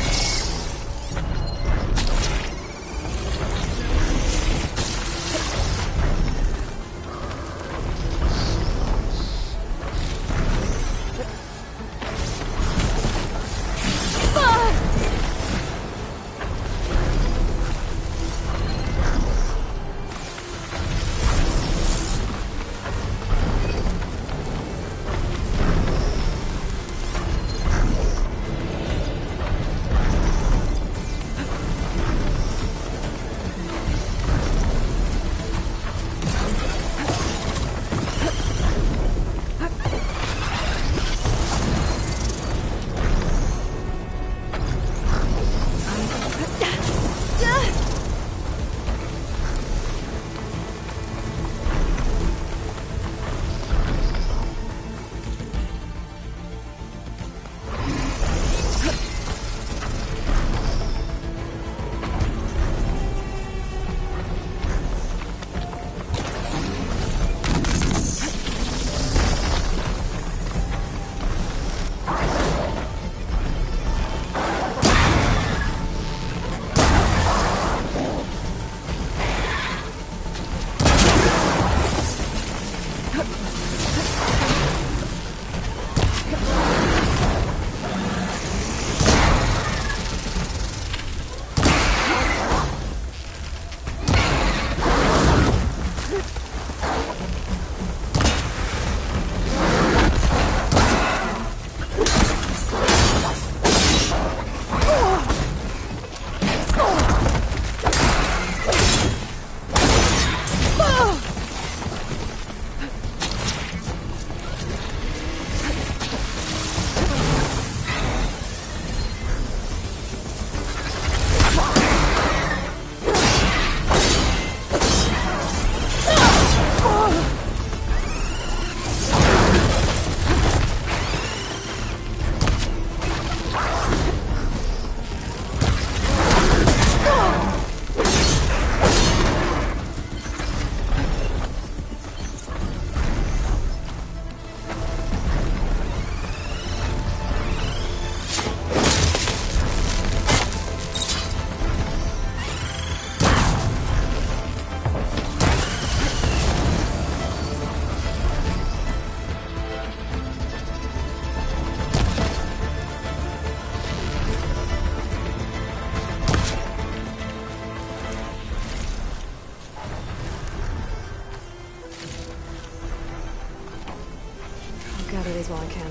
Gather these while I can.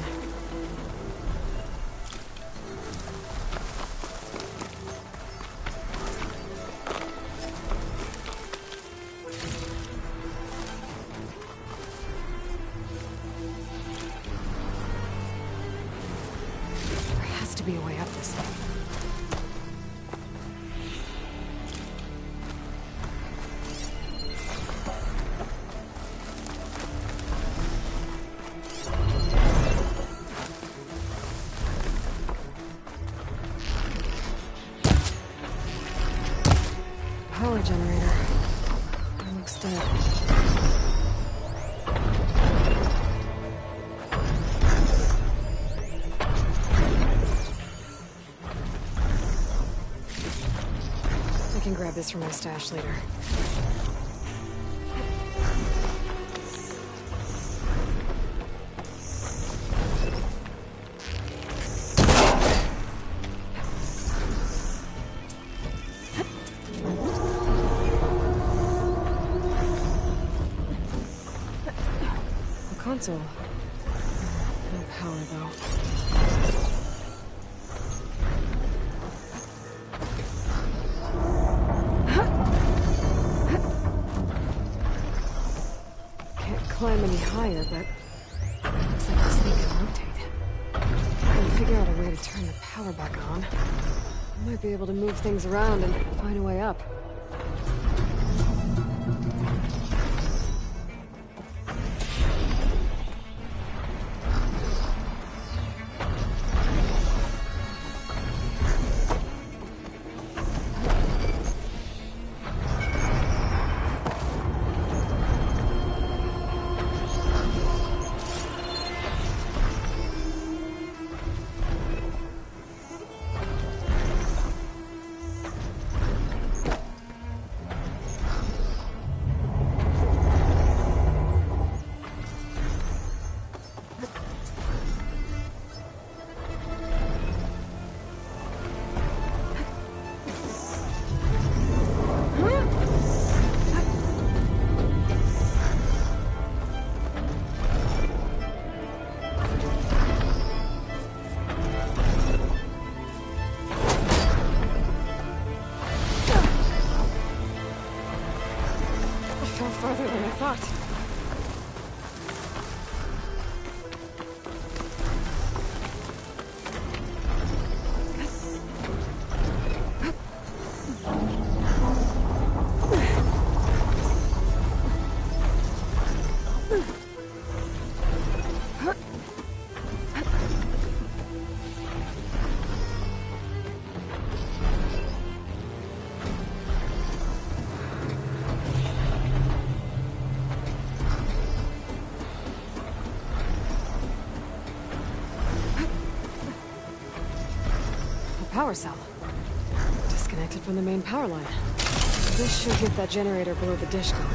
There has to be a way up this thing. Power generator. It looks dead. I can grab this from my stash later. console. No power, though. Can't climb any higher, but looks like this thing can rotate. If I can figure out a way to turn the power back on, I might be able to move things around and find a way up. Farther than I thought. Power cell. Disconnected from the main power line. This should get that generator below the dish going.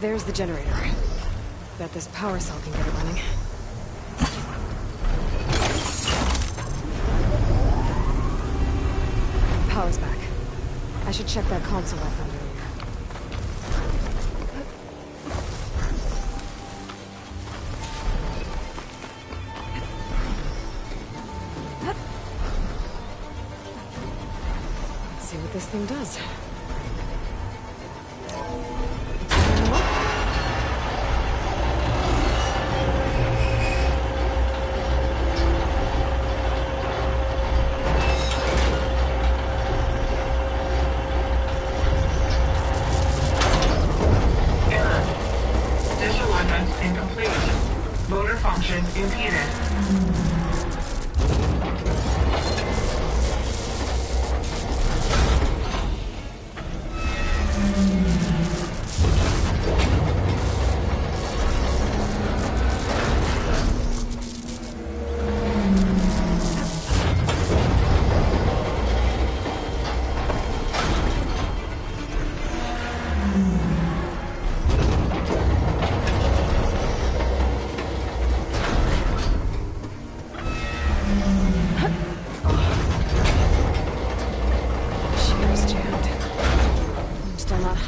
There's the generator. Bet this power cell can get it running. Power's back. I should check that console I found earlier. See what this thing does. Dish alignment incomplete. Motor function impeded.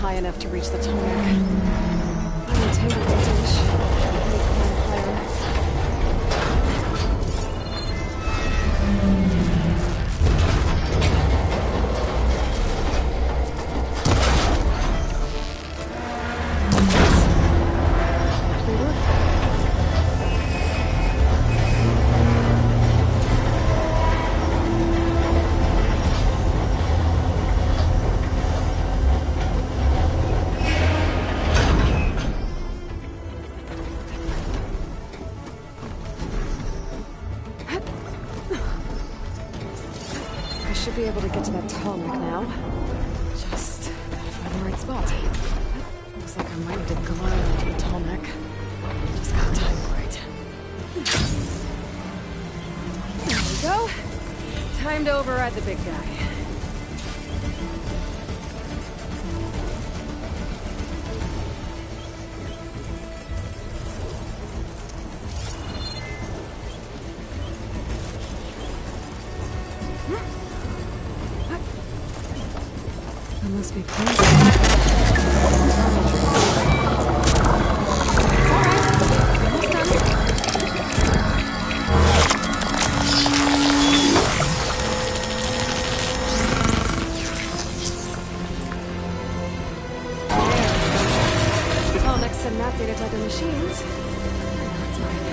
High enough to reach the tarmac. I'm entangled with the dish. Let me climb higher. Should be able to get to that tarmac now. Just gotta find the right spot. Looks like I might need to glide onto the tarmac. Just gotta time it right. There we go. Time to override the big guy. must be plenty. Well, next to map data type of machines. That's mine.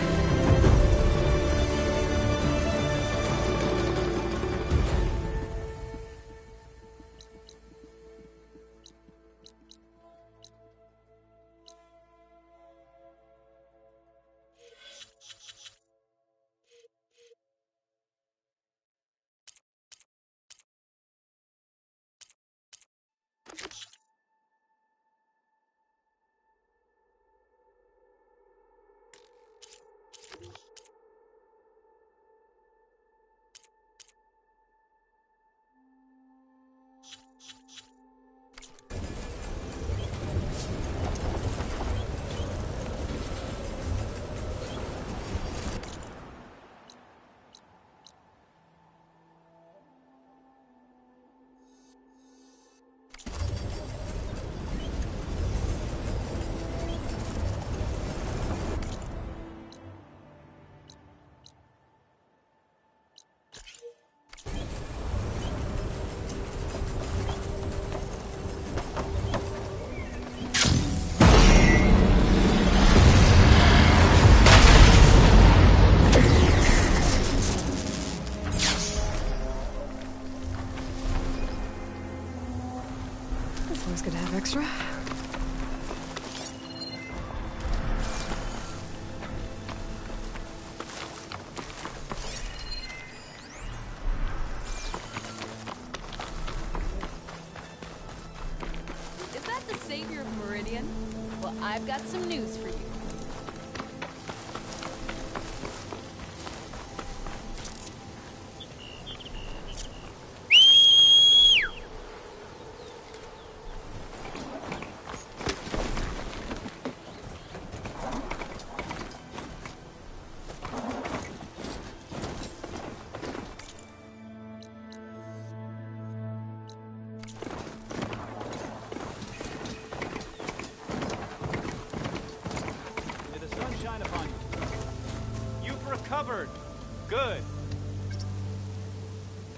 It's always good to have extra. Is that the savior of Meridian? Well, I've got some news for you. May the sun shine upon you. You've recovered. Good.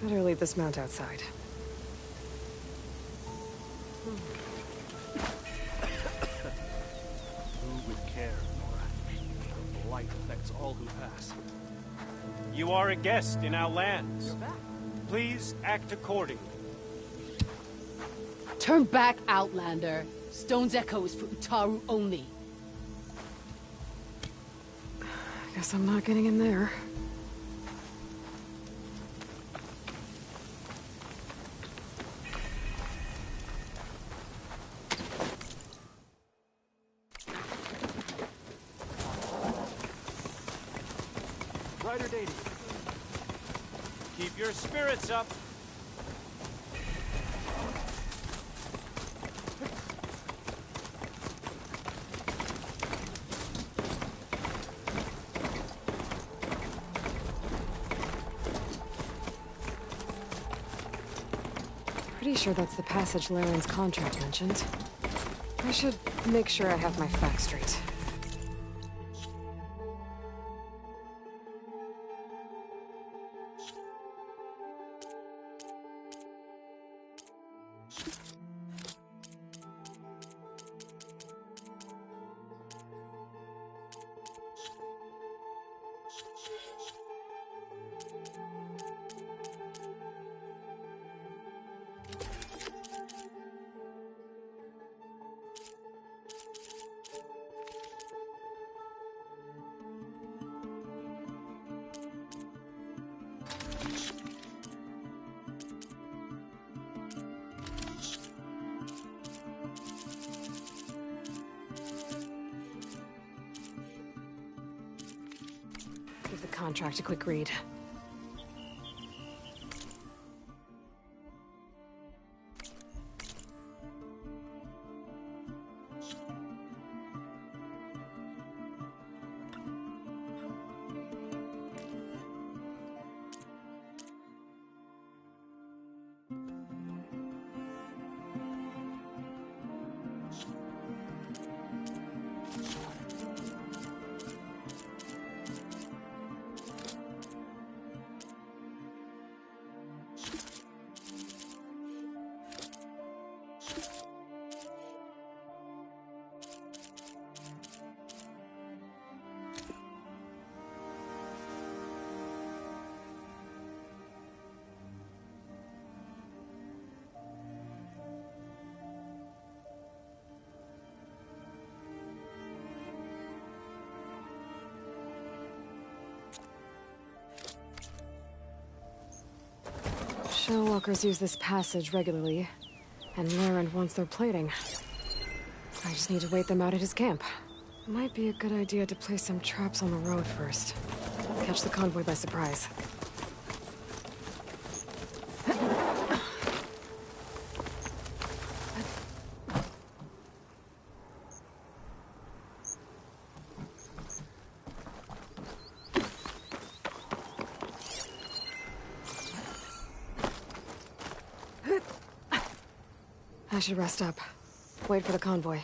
Better leave this mount outside. Move with care, Nora. The blight affects all who pass. You are a guest in our lands. Please act accordingly. Turn back, Outlander. Stone's Echo is for Utaru only. Guess I'm not getting in there. Brighter day to you. Keep your spirits up. Pretty sure that's the passage Laren's contract mentioned. I should make sure I have my facts straight. Give the contract a quick read. Shellwalkers use this passage regularly, and Laren wants their plating. I just need to wait them out at his camp. Might be a good idea to place some traps on the road first. Catch the convoy by surprise. I should rest up. Wait for the convoy.